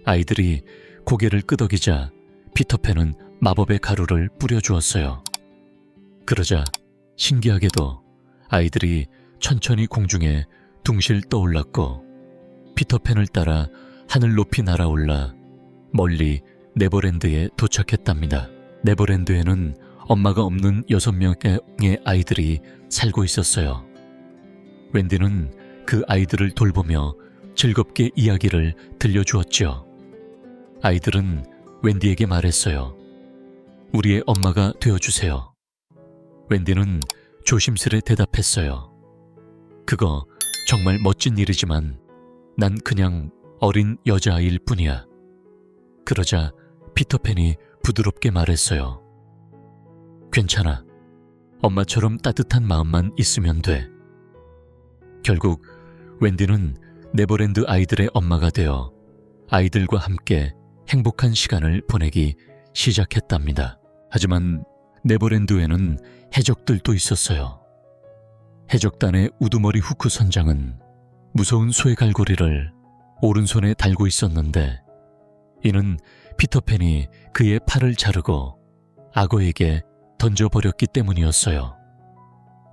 아이들이 고개를 끄덕이자 피터팬은 마법의 가루를 뿌려주었어요. 그러자 신기하게도 아이들이 천천히 공중에 둥실 떠올랐고 피터팬을 따라 하늘 높이 날아올라 멀리 네버랜드에 도착했답니다. 네버랜드에는 엄마가 없는 6명의 아이들이 살고 있었어요. 웬디는 그 아이들을 돌보며 즐겁게 이야기를 들려주었지요. 아이들은 웬디에게 말했어요. 우리의 엄마가 되어주세요. 웬디는 조심스레 대답했어요. 그거 정말 멋진 일이지만 난 그냥 어린 여자아이일 뿐이야. 그러자 피터팬이 부드럽게 말했어요. 괜찮아. 엄마처럼 따뜻한 마음만 있으면 돼. 결국 웬디는 네버랜드 아이들의 엄마가 되어 아이들과 함께 행복한 시간을 보내기 시작했답니다. 하지만 네버랜드에는 해적들도 있었어요. 해적단의 우두머리 후크 선장은 무서운 소의 갈고리를 오른손에 달고 있었는데 이는 피터팬이 그의 팔을 자르고 악어에게 던져버렸기 때문이었어요.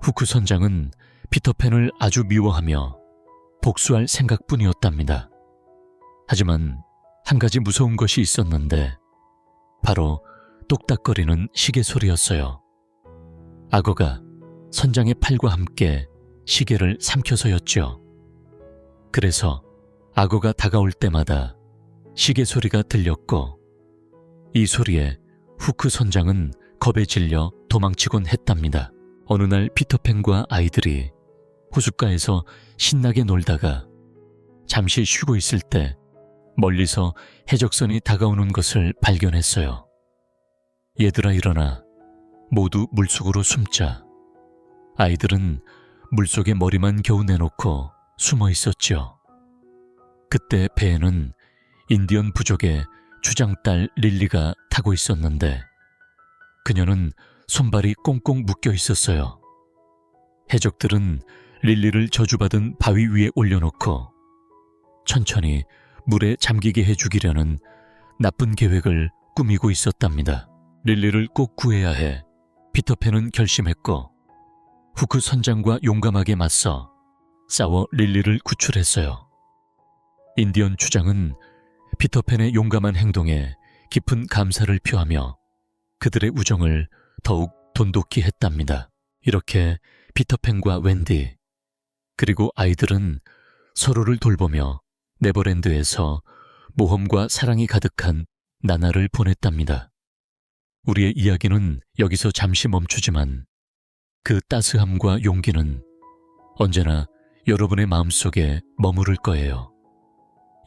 후크 선장은 피터팬을 아주 미워하며 복수할 생각뿐이었답니다. 하지만 한 가지 무서운 것이 있었는데 바로 똑딱거리는 시계 소리였어요. 악어가 선장의 팔과 함께 시계를 삼켜서였죠. 그래서 악어가 다가올 때마다 시계 소리가 들렸고 이 소리에 후크 선장은 겁에 질려 도망치곤 했답니다. 어느 날 피터팬과 아이들이 호숫가에서 신나게 놀다가 잠시 쉬고 있을 때 멀리서 해적선이 다가오는 것을 발견했어요. 얘들아 일어나 모두 물속으로 숨자. 아이들은 물속에 머리만 겨우 내놓고 숨어 있었죠. 그때 배에는 인디언 부족의 주장딸 릴리가 타고 있었는데 그녀는 손발이 꽁꽁 묶여 있었어요. 해적들은 릴리를 저주받은 바위 위에 올려놓고 천천히 물에 잠기게 해주기려는 나쁜 계획을 꾸미고 있었답니다. 릴리를 꼭 구해야 해 피터팬은 결심했고 후크 선장과 용감하게 맞서 싸워 릴리를 구출했어요. 인디언 주장은 피터팬의 용감한 행동에 깊은 감사를 표하며 그들의 우정을 더욱 돈독히 했답니다. 이렇게 피터팬과 웬디 그리고 아이들은 서로를 돌보며 네버랜드에서 모험과 사랑이 가득한 나날을 보냈답니다. 우리의 이야기는 여기서 잠시 멈추지만 그 따스함과 용기는 언제나 여러분의 마음속에 머무를 거예요.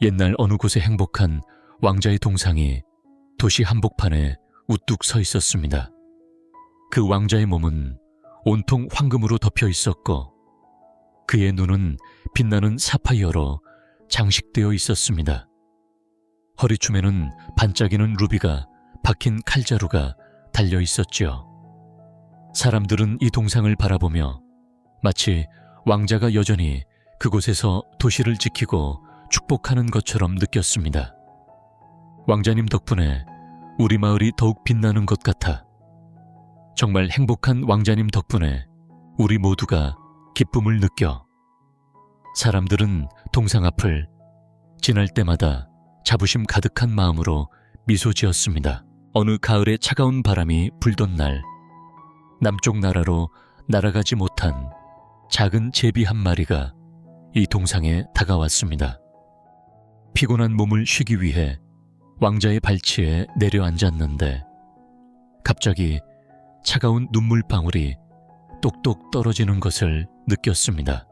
옛날 어느 곳에 행복한 왕자의 동상이 도시 한복판에 우뚝 서 있었습니다. 그 왕자의 몸은 온통 황금으로 덮여 있었고 그의 눈은 빛나는 사파이어로 장식되어 있었습니다. 허리춤에는 반짝이는 루비가 박힌 칼자루가 달려 있었지요. 사람들은 이 동상을 바라보며 마치 왕자가 여전히 그곳에서 도시를 지키고 축복하는 것처럼 느꼈습니다. 왕자님 덕분에 우리 마을이 더욱 빛나는 것 같아. 정말 행복한 왕자님 덕분에 우리 모두가 기쁨을 느껴. 사람들은 동상 앞을 지날 때마다 자부심 가득한 마음으로 미소 지었습니다. 어느 가을의 차가운 바람이 불던 날, 남쪽 나라로 날아가지 못한 작은 제비 한 마리가 이 동상에 다가왔습니다. 피곤한 몸을 쉬기 위해 왕자의 발치에 내려앉았는데 갑자기 차가운 눈물방울이 똑똑 떨어지는 것을 느꼈습니다.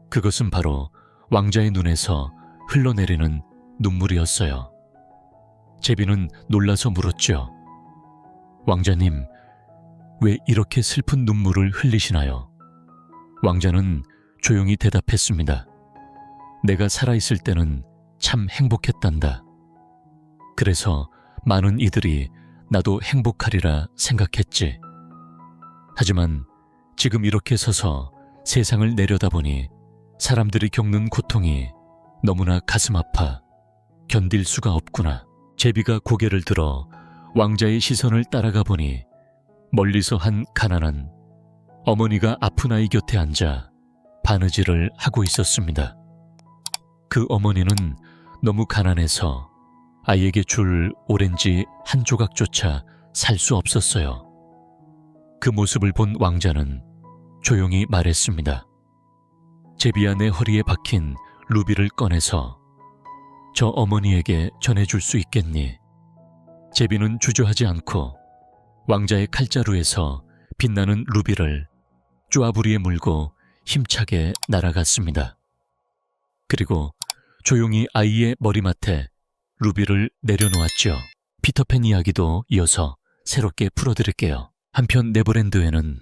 그것은 바로 왕자의 눈에서 흘러내리는 눈물이었어요. 제비는 놀라서 물었죠. 왕자님, 왜 이렇게 슬픈 눈물을 흘리시나요? 왕자는 조용히 대답했습니다. 내가 살아있을 때는 참 행복했단다. 그래서 많은 이들이 나도 행복하리라 생각했지. 하지만 지금 이렇게 서서 세상을 내려다보니 사람들이 겪는 고통이 너무나 가슴 아파 견딜 수가 없구나. 제비가 고개를 들어 왕자의 시선을 따라가 보니 멀리서 한 가난한 어머니가 아픈 아이 곁에 앉아 바느질을 하고 있었습니다. 그 어머니는 너무 가난해서 아이에게 줄 오렌지 한 조각조차 살 수 없었어요. 그 모습을 본 왕자는 조용히 말했습니다. 제비야, 내 허리에 박힌 루비를 꺼내서 저 어머니에게 전해줄 수 있겠니? 제비는 주저하지 않고 왕자의 칼자루에서 빛나는 루비를 쪼아부리에 물고 힘차게 날아갔습니다. 그리고 조용히 아이의 머리맡에 루비를 내려놓았죠. 피터팬 이야기도 이어서 새롭게 풀어드릴게요. 한편 네버랜드에는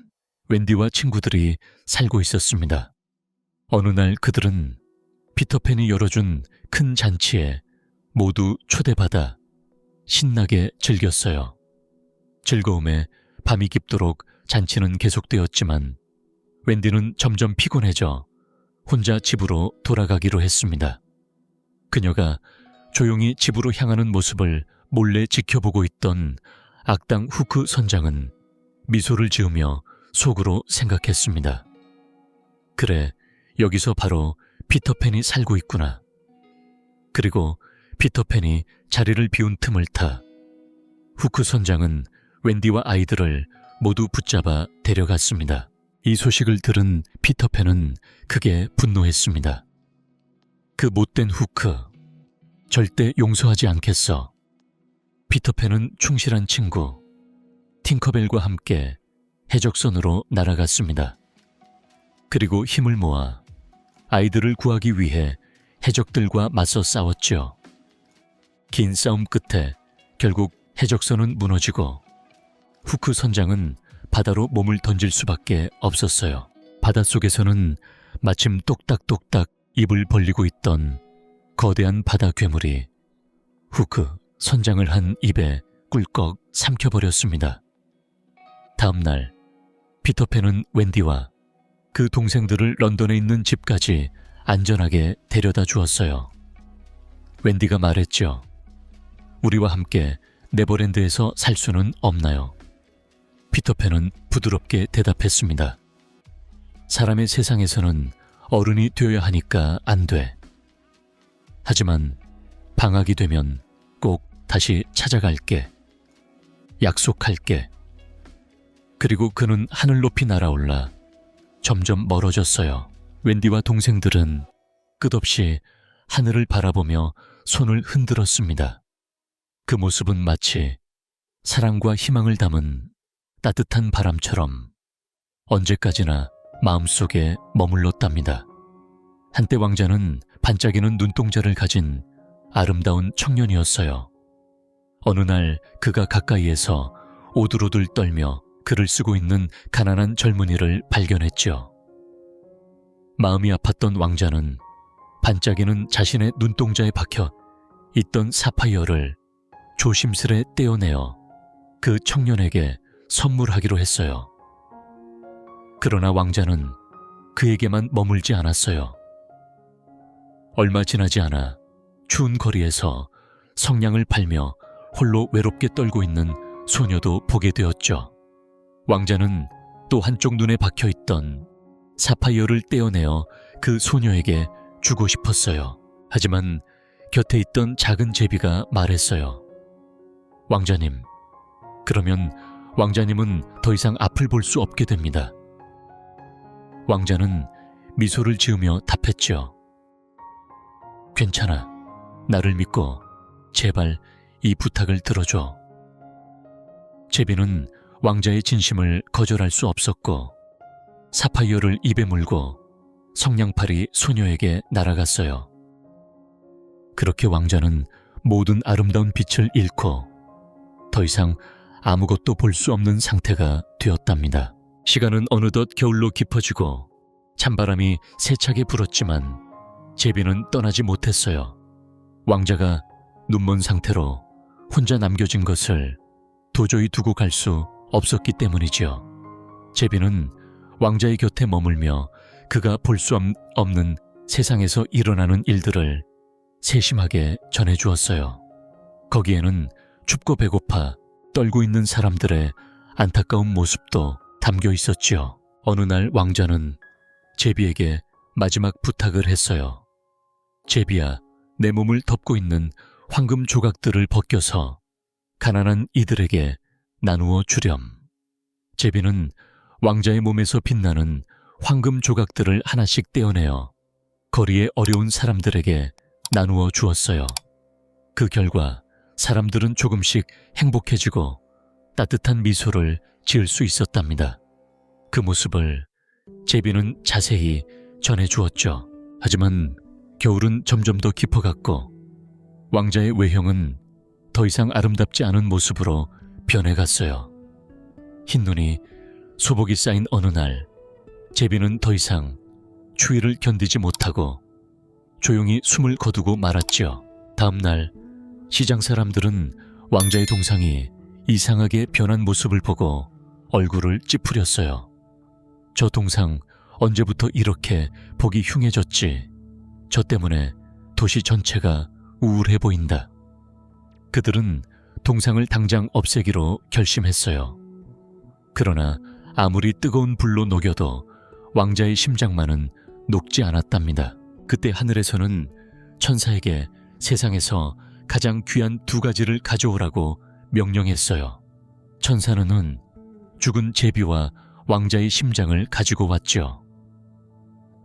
웬디와 친구들이 살고 있었습니다. 어느 날 그들은 피터팬이 열어준 큰 잔치에 모두 초대받아 신나게 즐겼어요. 즐거움에 밤이 깊도록 잔치는 계속되었지만 웬디는 점점 피곤해져 혼자 집으로 돌아가기로 했습니다. 그녀가 조용히 집으로 향하는 모습을 몰래 지켜보고 있던 악당 후크 선장은 미소를 지으며 속으로 생각했습니다. 그래, 여기서 바로 피터팬이 살고 있구나. 그리고 피터팬이 자리를 비운 틈을 타 후크 선장은 웬디와 아이들을 모두 붙잡아 데려갔습니다. 이 소식을 들은 피터팬은 크게 분노했습니다. 그 못된 후크, 절대 용서하지 않겠어. 피터팬은 충실한 친구 팅커벨과 함께 해적선으로 날아갔습니다. 그리고 힘을 모아 아이들을 구하기 위해 해적들과 맞서 싸웠죠. 긴 싸움 끝에 결국 해적선은 무너지고 후크 선장은 바다로 몸을 던질 수밖에 없었어요. 바닷속에서는 마침 똑딱똑딱 입을 벌리고 있던 거대한 바다 괴물이 후크 선장을 한 입에 꿀꺽 삼켜버렸습니다. 다음 날 피터팬은 웬디와 그 동생들을 런던에 있는 집까지 안전하게 데려다 주었어요. 웬디가 말했죠. 우리와 함께 네버랜드에서 살 수는 없나요? 피터팬은 부드럽게 대답했습니다. 사람의 세상에서는 어른이 되어야 하니까 안 돼. 하지만 방학이 되면 꼭 다시 찾아갈게. 약속할게. 그리고 그는 하늘 높이 날아올라 점점 멀어졌어요. 웬디와 동생들은 끝없이 하늘을 바라보며 손을 흔들었습니다. 그 모습은 마치 사랑과 희망을 담은 따뜻한 바람처럼 언제까지나 마음속에 머물렀답니다. 한때 왕자는 반짝이는 눈동자를 가진 아름다운 청년이었어요. 어느 날 그가 가까이에서 오들오들 떨며 글을 쓰고 있는 가난한 젊은이를 발견했죠. 마음이 아팠던 왕자는 반짝이는 자신의 눈동자에 박혀 있던 사파이어를 조심스레 떼어내어 그 청년에게 선물하기로 했어요. 그러나 왕자는 그에게만 머물지 않았어요. 얼마 지나지 않아 추운 거리에서 성냥을 팔며 홀로 외롭게 떨고 있는 소녀도 보게 되었죠. 왕자는 또 한쪽 눈에 박혀있던 사파이어를 떼어내어 그 소녀에게 주고 싶었어요. 하지만 곁에 있던 작은 제비가 말했어요. 왕자님, 그러면 왕자님은 더 이상 앞을 볼 수 없게 됩니다. 왕자는 미소를 지으며 답했죠. 괜찮아. 나를 믿고 제발 이 부탁을 들어줘. 제비는 왕자의 진심을 거절할 수 없었고 사파이어를 입에 물고 성냥팔이 소녀에게 날아갔어요. 그렇게 왕자는 모든 아름다운 빛을 잃고 더 이상 아무것도 볼 수 없는 상태가 되었답니다. 시간은 어느덧 겨울로 깊어지고 찬바람이 세차게 불었지만 제비는 떠나지 못했어요. 왕자가 눈먼 상태로 혼자 남겨진 것을 도저히 두고 갈 수 없었기 때문이지요. 제비는 왕자의 곁에 머물며 그가 볼 수 없는 세상에서 일어나는 일들을 세심하게 전해주었어요. 거기에는 춥고 배고파 떨고 있는 사람들의 안타까운 모습도 담겨 있었지요. 어느 날 왕자는 제비에게 마지막 부탁을 했어요. 제비야, 내 몸을 덮고 있는 황금 조각들을 벗겨서 가난한 이들에게 나누어 주렴. 제비는 왕자의 몸에서 빛나는 황금 조각들을 하나씩 떼어내어 거리의 어려운 사람들에게 나누어 주었어요. 그 결과 사람들은 조금씩 행복해지고 따뜻한 미소를 지을 수 있었답니다. 그 모습을 제비는 자세히 전해주었죠. 하지만 겨울은 점점 더 깊어갔고 왕자의 외형은 더 이상 아름답지 않은 모습으로 변해갔어요. 흰눈이 소복이 쌓인 어느 날 제비는 더 이상 추위를 견디지 못하고 조용히 숨을 거두고 말았죠. 다음 날 시장 사람들은 왕자의 동상이 이상하게 변한 모습을 보고 얼굴을 찌푸렸어요. 저 동상 언제부터 이렇게 보기 흉해졌지? 저 때문에 도시 전체가 우울해 보인다. 그들은 동상을 당장 없애기로 결심했어요. 그러나 아무리 뜨거운 불로 녹여도 왕자의 심장만은 녹지 않았답니다. 그때 하늘에서는 천사에게 세상에서 가장 귀한 2가지를 가져오라고 명령했어요. 천사는 죽은 제비와 왕자의 심장을 가지고 왔죠.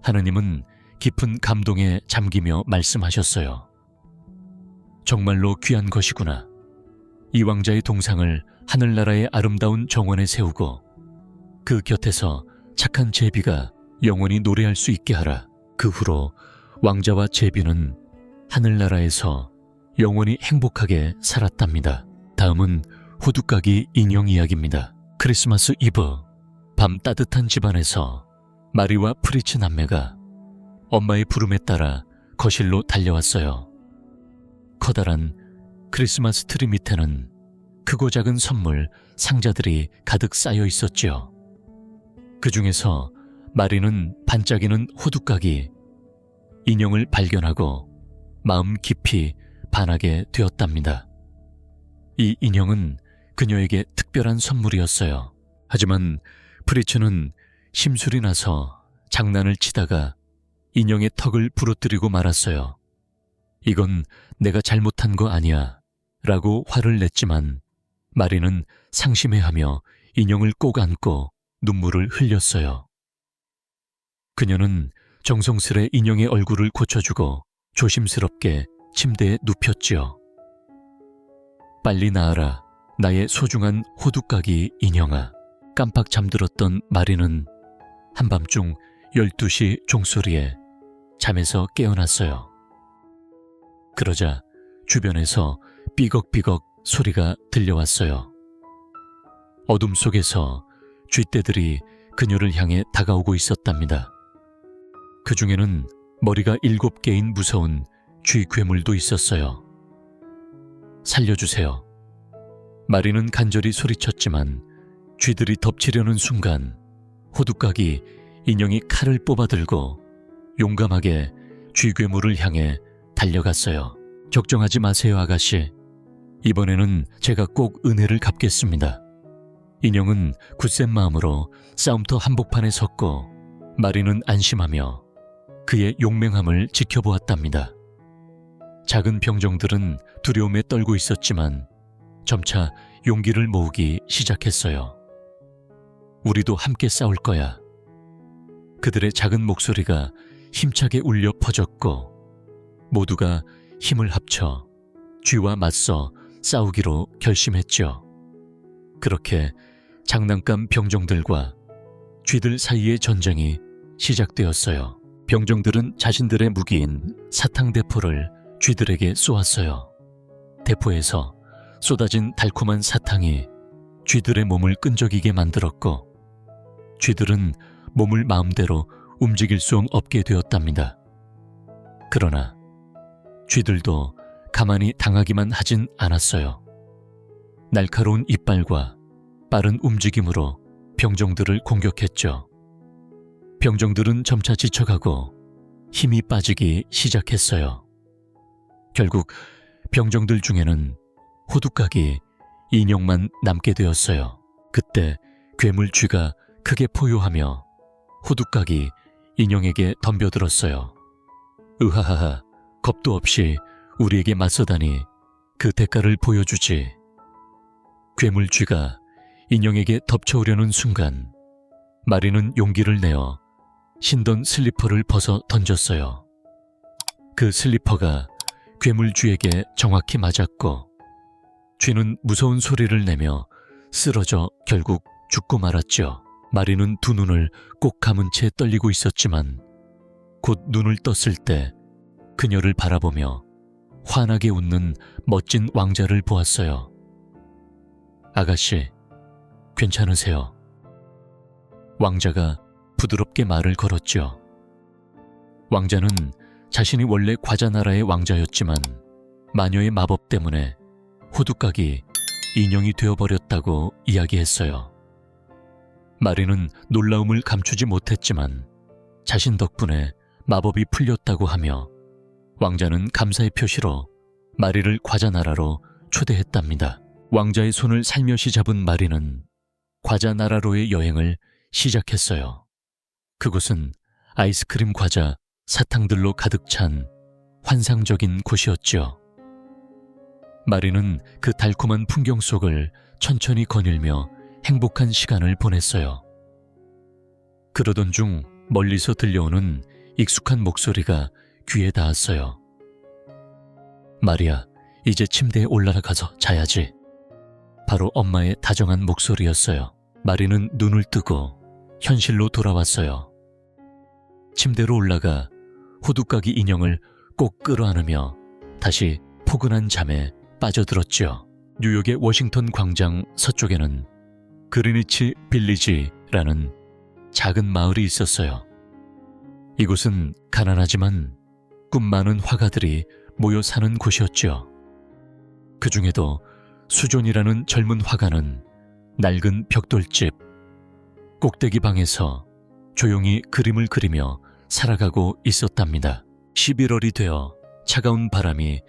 하느님은 깊은 감동에 잠기며 말씀하셨어요. 정말로 귀한 것이구나. 이 왕자의 동상을 하늘나라의 아름다운 정원에 세우고 그 곁에서 착한 제비가 영원히 노래할 수 있게 하라. 그 후로 왕자와 제비는 하늘나라에서 영원히 행복하게 살았답니다. 다음은 호두까기 인형 이야기입니다. 크리스마스 이브, 밤 따뜻한 집안에서 마리와 프리츠 남매가 엄마의 부름에 따라 거실로 달려왔어요. 커다란 크리스마스 트리 밑에는 크고 작은 선물 상자들이 가득 쌓여 있었지요. 그 중에서 마리는 반짝이는 호두까기 인형을 발견하고 마음 깊이 반하게 되었답니다. 이 인형은 그녀에게 특별한 선물이었어요. 하지만 프리츠는 심술이 나서 장난을 치다가 인형의 턱을 부러뜨리고 말았어요. 이건 내가 잘못한 거 아니야 라고 화를 냈지만 마리는 상심해하며 인형을 꼭 안고 눈물을 흘렸어요. 그녀는 정성스레 인형의 얼굴을 고쳐주고 조심스럽게 침대에 눕혔지요. 빨리 나아라, 나의 소중한 호두까기 인형아. 깜빡 잠들었던 마리는 한밤중 12시 종소리에 잠에서 깨어났어요. 그러자 주변에서 삐걱삐걱 소리가 들려왔어요. 어둠 속에서 쥐떼들이 그녀를 향해 다가오고 있었답니다. 그 중에는 머리가 7개인 무서운 쥐 괴물도 있었어요. 살려주세요. 마리는 간절히 소리쳤지만 쥐들이 덮치려는 순간 호두까기 인형이 칼을 뽑아들고 용감하게 쥐 괴물을 향해 달려갔어요. 걱정하지 마세요, 아가씨. 이번에는 제가 꼭 은혜를 갚겠습니다. 인형은 굳센 마음으로 싸움터 한복판에 섰고 마리는 안심하며 그의 용맹함을 지켜보았답니다. 작은 병정들은 두려움에 떨고 있었지만 점차 용기를 모으기 시작했어요. 우리도 함께 싸울 거야. 그들의 작은 목소리가 힘차게 울려 퍼졌고 모두가 힘을 합쳐 쥐와 맞서 싸우기로 결심했죠. 그렇게 장난감 병정들과 쥐들 사이의 전쟁이 시작되었어요. 병정들은 자신들의 무기인 사탕대포를 쥐들에게 쏘았어요. 대포에서 쏟아진 달콤한 사탕이 쥐들의 몸을 끈적이게 만들었고 쥐들은 몸을 마음대로 움직일 수 없게 되었답니다. 그러나 쥐들도 가만히 당하기만 하진 않았어요. 날카로운 이빨과 빠른 움직임으로 병정들을 공격했죠. 병정들은 점차 지쳐가고 힘이 빠지기 시작했어요. 결국 병정들 중에는 호두까기 인형만 남게 되었어요. 그때 괴물 쥐가 크게 포효하며 호두까기 인형에게 덤벼들었어요. 으하하하, 겁도 없이 우리에게 맞서다니 그 대가를 보여주지. 괴물 쥐가 인형에게 덮쳐오려는 순간 마리는 용기를 내어 신던 슬리퍼를 벗어 던졌어요. 그 슬리퍼가 괴물 쥐에게 정확히 맞았고 쥐는 무서운 소리를 내며 쓰러져 결국 죽고 말았죠. 마리는 두 눈을 꼭 감은 채 떨리고 있었지만 곧 눈을 떴을 때 그녀를 바라보며 환하게 웃는 멋진 왕자를 보았어요. 아가씨, 괜찮으세요? 왕자가 부드럽게 말을 걸었죠. 왕자는 자신이 원래 과자나라의 왕자였지만 마녀의 마법 때문에 호두까기 인형이 되어버렸다고 이야기했어요. 마리는 놀라움을 감추지 못했지만 자신 덕분에 마법이 풀렸다고 하며 왕자는 감사의 표시로 마리를 과자나라로 초대했답니다. 왕자의 손을 살며시 잡은 마리는 과자나라로의 여행을 시작했어요. 그곳은 아이스크림, 과자, 사탕들로 가득 찬 환상적인 곳이었죠. 마리는 그 달콤한 풍경 속을 천천히 거닐며 행복한 시간을 보냈어요. 그러던 중 멀리서 들려오는 익숙한 목소리가 귀에 닿았어요. 마리야, 이제 침대에 올라가서 자야지. 바로 엄마의 다정한 목소리였어요. 마리는 눈을 뜨고 현실로 돌아왔어요. 침대로 올라가 호두까기 인형을 꼭 끌어안으며 다시 포근한 잠에 빠져들었죠. 뉴욕의 워싱턴 광장 서쪽에는 그리니치 빌리지라는 작은 마을이 있었어요. 이곳은 가난하지만 꿈 많은 화가들이 모여 사는 곳이었죠. 그 중에도 수존이라는 젊은 화가는 낡은 벽돌집 꼭대기 방에서 조용히 그림을 그리며 살아가고 있었답니다. 11월이 되어 차가운 바람이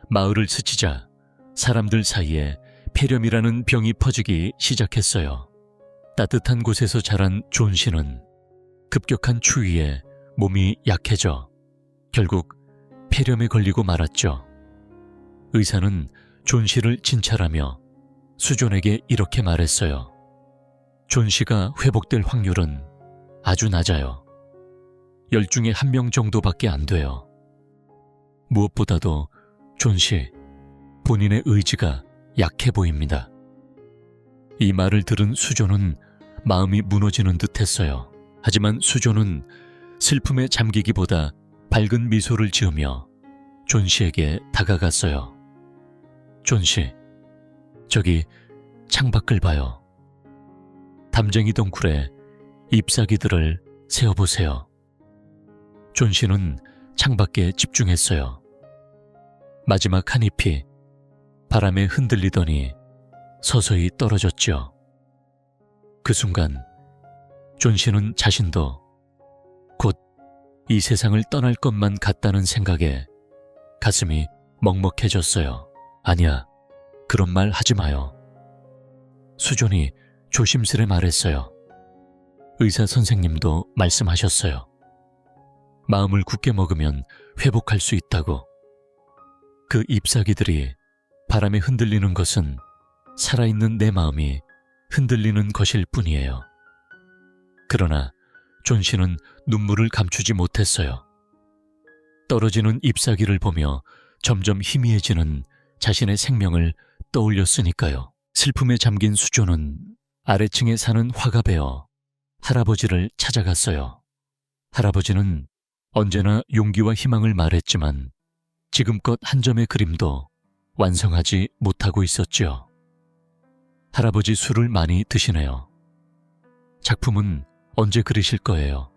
마을을 스치자 사람들 사이에 폐렴이라는 병이 퍼지기 시작했어요. 따뜻한 곳에서 자란 존 씨는 급격한 추위에 몸이 약해져 결국 폐렴에 걸리고 말았죠. 의사는 존 씨를 진찰하며 수존에게 이렇게 말했어요. 존 씨가 회복될 확률은 아주 낮아요. 10중에 1명 정도밖에 안 돼요. 무엇보다도 존 씨, 본인의 의지가 약해 보입니다. 이 말을 들은 수존은 마음이 무너지는 듯 했어요. 하지만 수존은 슬픔에 잠기기보다 밝은 미소를 지으며 존 씨에게 다가갔어요. 존 씨, 저기 창밖을 봐요. 담쟁이 덩굴에 잎사귀들을 세어보세요. 존 씨는 창밖에 집중했어요. 마지막 한 잎이 바람에 흔들리더니 서서히 떨어졌죠. 그 순간 존 씨는 자신도 곧 이 세상을 떠날 것만 같다는 생각에 가슴이 먹먹해졌어요. 아니야, 그런 말 하지 마요. 수존이 조심스레 말했어요. 의사 선생님도 말씀하셨어요. 마음을 굳게 먹으면 회복할 수 있다고. 그 잎사귀들이 바람에 흔들리는 것은 살아있는 내 마음이 흔들리는 것일 뿐이에요. 그러나 존 씨는 눈물을 감추지 못했어요. 떨어지는 잎사귀를 보며 점점 희미해지는 자신의 생명을 떠올렸으니까요. 슬픔에 잠긴 수존은 아래층에 사는 화가 베어 할아버지를 찾아갔어요. 할아버지는 언제나 용기와 희망을 말했지만 지금껏 한 점의 그림도 완성하지 못하고 있었죠. 할아버지 술을 많이 드시네요. 작품은 언제 그리실 거예요?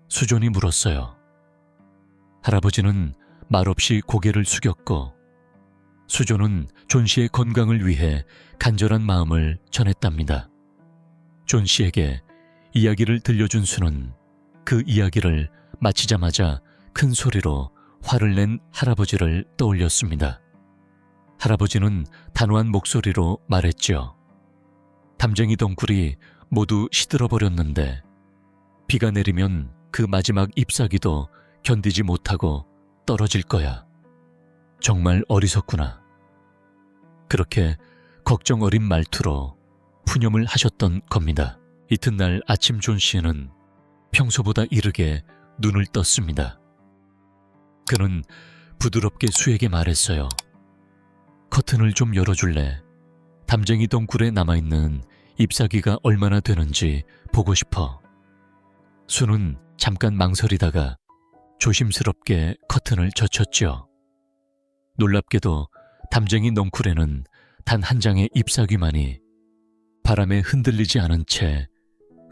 수존이 물었어요. 할아버지는 말없이 고개를 숙였고 수존은 존 씨의 건강을 위해 간절한 마음을 전했답니다. 존 씨에게 이야기를 들려준 수는 그 이야기를 마치자마자 큰 소리로 화를 낸 할아버지를 떠올렸습니다. 할아버지는 단호한 목소리로 말했죠. 담쟁이 덩굴이 모두 시들어버렸는데 비가 내리면 그 마지막 잎사귀도 견디지 못하고 떨어질 거야. 정말 어리석구나. 그렇게 걱정 어린 말투로 푸념을 하셨던 겁니다. 이튿날 아침 존 씨는 평소보다 이르게 눈을 떴습니다. 그는 부드럽게 수에게 말했어요. 커튼을 좀 열어줄래? 담쟁이 덩굴에 남아있는 잎사귀가 얼마나 되는지 보고 싶어. 수는 잠깐 망설이다가 조심스럽게 커튼을 젖혔죠. 놀랍게도 담쟁이 덩굴에는 단 한 장의 잎사귀만이 바람에 흔들리지 않은 채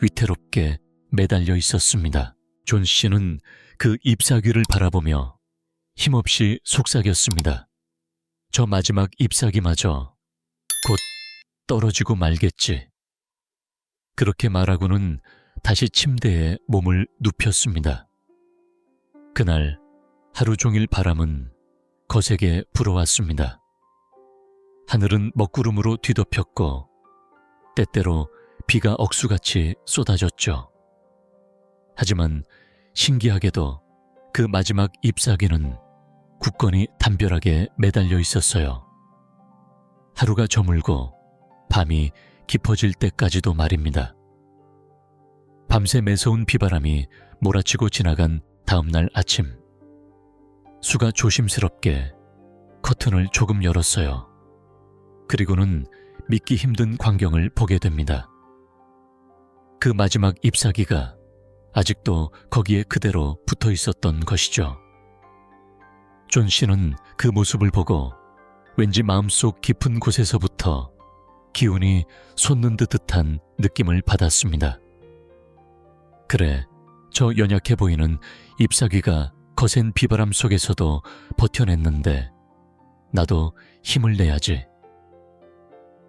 위태롭게 매달려 있었습니다. 존 씨는 그 잎사귀를 바라보며 힘없이 속삭였습니다. 저 마지막 잎사귀마저 곧 떨어지고 말겠지. 그렇게 말하고는 다시 침대에 몸을 눕혔습니다. 그날 하루 종일 바람은 거세게 불어왔습니다. 하늘은 먹구름으로 뒤덮였고 때때로 비가 억수같이 쏟아졌죠. 하지만 신기하게도 그 마지막 잎사귀는 굳건히 담벼락에 매달려 있었어요. 하루가 저물고 밤이 깊어질 때까지도 말입니다. 밤새 매서운 비바람이 몰아치고 지나간 다음 날 아침, 수가 조심스럽게 커튼을 조금 열었어요. 그리고는 믿기 힘든 광경을 보게 됩니다. 그 마지막 잎사귀가 아직도 거기에 그대로 붙어 있었던 것이죠. 존 씨는 그 모습을 보고 왠지 마음속 깊은 곳에서부터 기운이 솟는 듯한 느낌을 받았습니다. 그래, 저 연약해 보이는 잎사귀가 거센 비바람 속에서도 버텨냈는데 나도 힘을 내야지.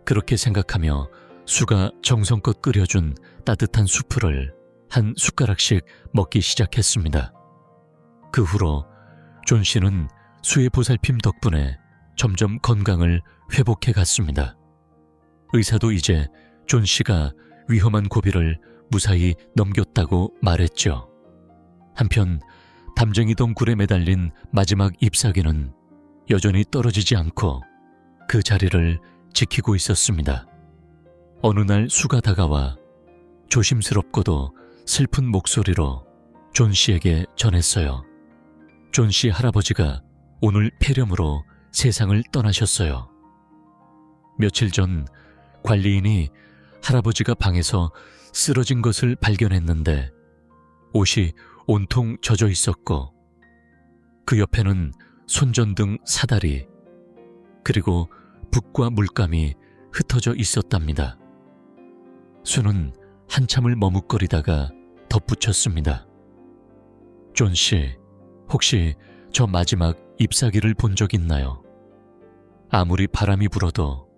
그렇게 생각하며 수가 정성껏 끓여준 따뜻한 수프를 한 숟가락씩 먹기 시작했습니다. 그 후로 존 씨는 수의 보살핌 덕분에 점점 건강을 회복해 갔습니다. 의사도 이제 존 씨가 위험한 고비를 무사히 넘겼다고 말했죠. 한편 담쟁이동 굴에 매달린 마지막 잎사귀는 여전히 떨어지지 않고 그 자리를 지키고 있었습니다. 어느 날 수가 다가와 조심스럽고도 슬픈 목소리로 존 씨에게 전했어요. 존 씨 할아버지가 오늘 폐렴으로 세상을 떠나셨어요. 며칠 전 관리인이 할아버지가 방에서 쓰러진 것을 발견했는데 옷이 온통 젖어 있었고 그 옆에는 손전등 사다리 그리고 붓과 물감이 흩어져 있었답니다. 수는 한참을 머뭇거리다가 덧붙였습니다. 존 씨, 혹시 저 마지막 잎사귀를 본 적 있나요? 아무리 바람이 불어도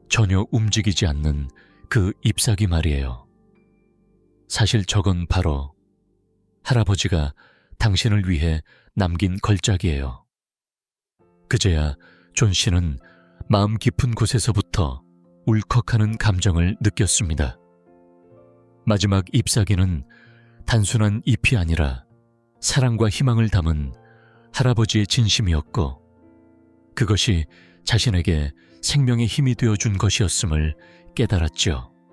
전혀 움직이지 않는 그 잎사귀 말이에요. 사실 저건 바로 할아버지가 당신을 위해 남긴 걸작이에요. 그제야 존 씨는 마음 깊은 곳에서부터 울컥하는 감정을 느꼈습니다. 마지막 잎사귀는 단순한 잎이 아니라 사랑과 희망을 담은 할아버지의 진심이었고 그것이 자신에게 생명의 힘이 되어준 것이었음을 깨달았죠.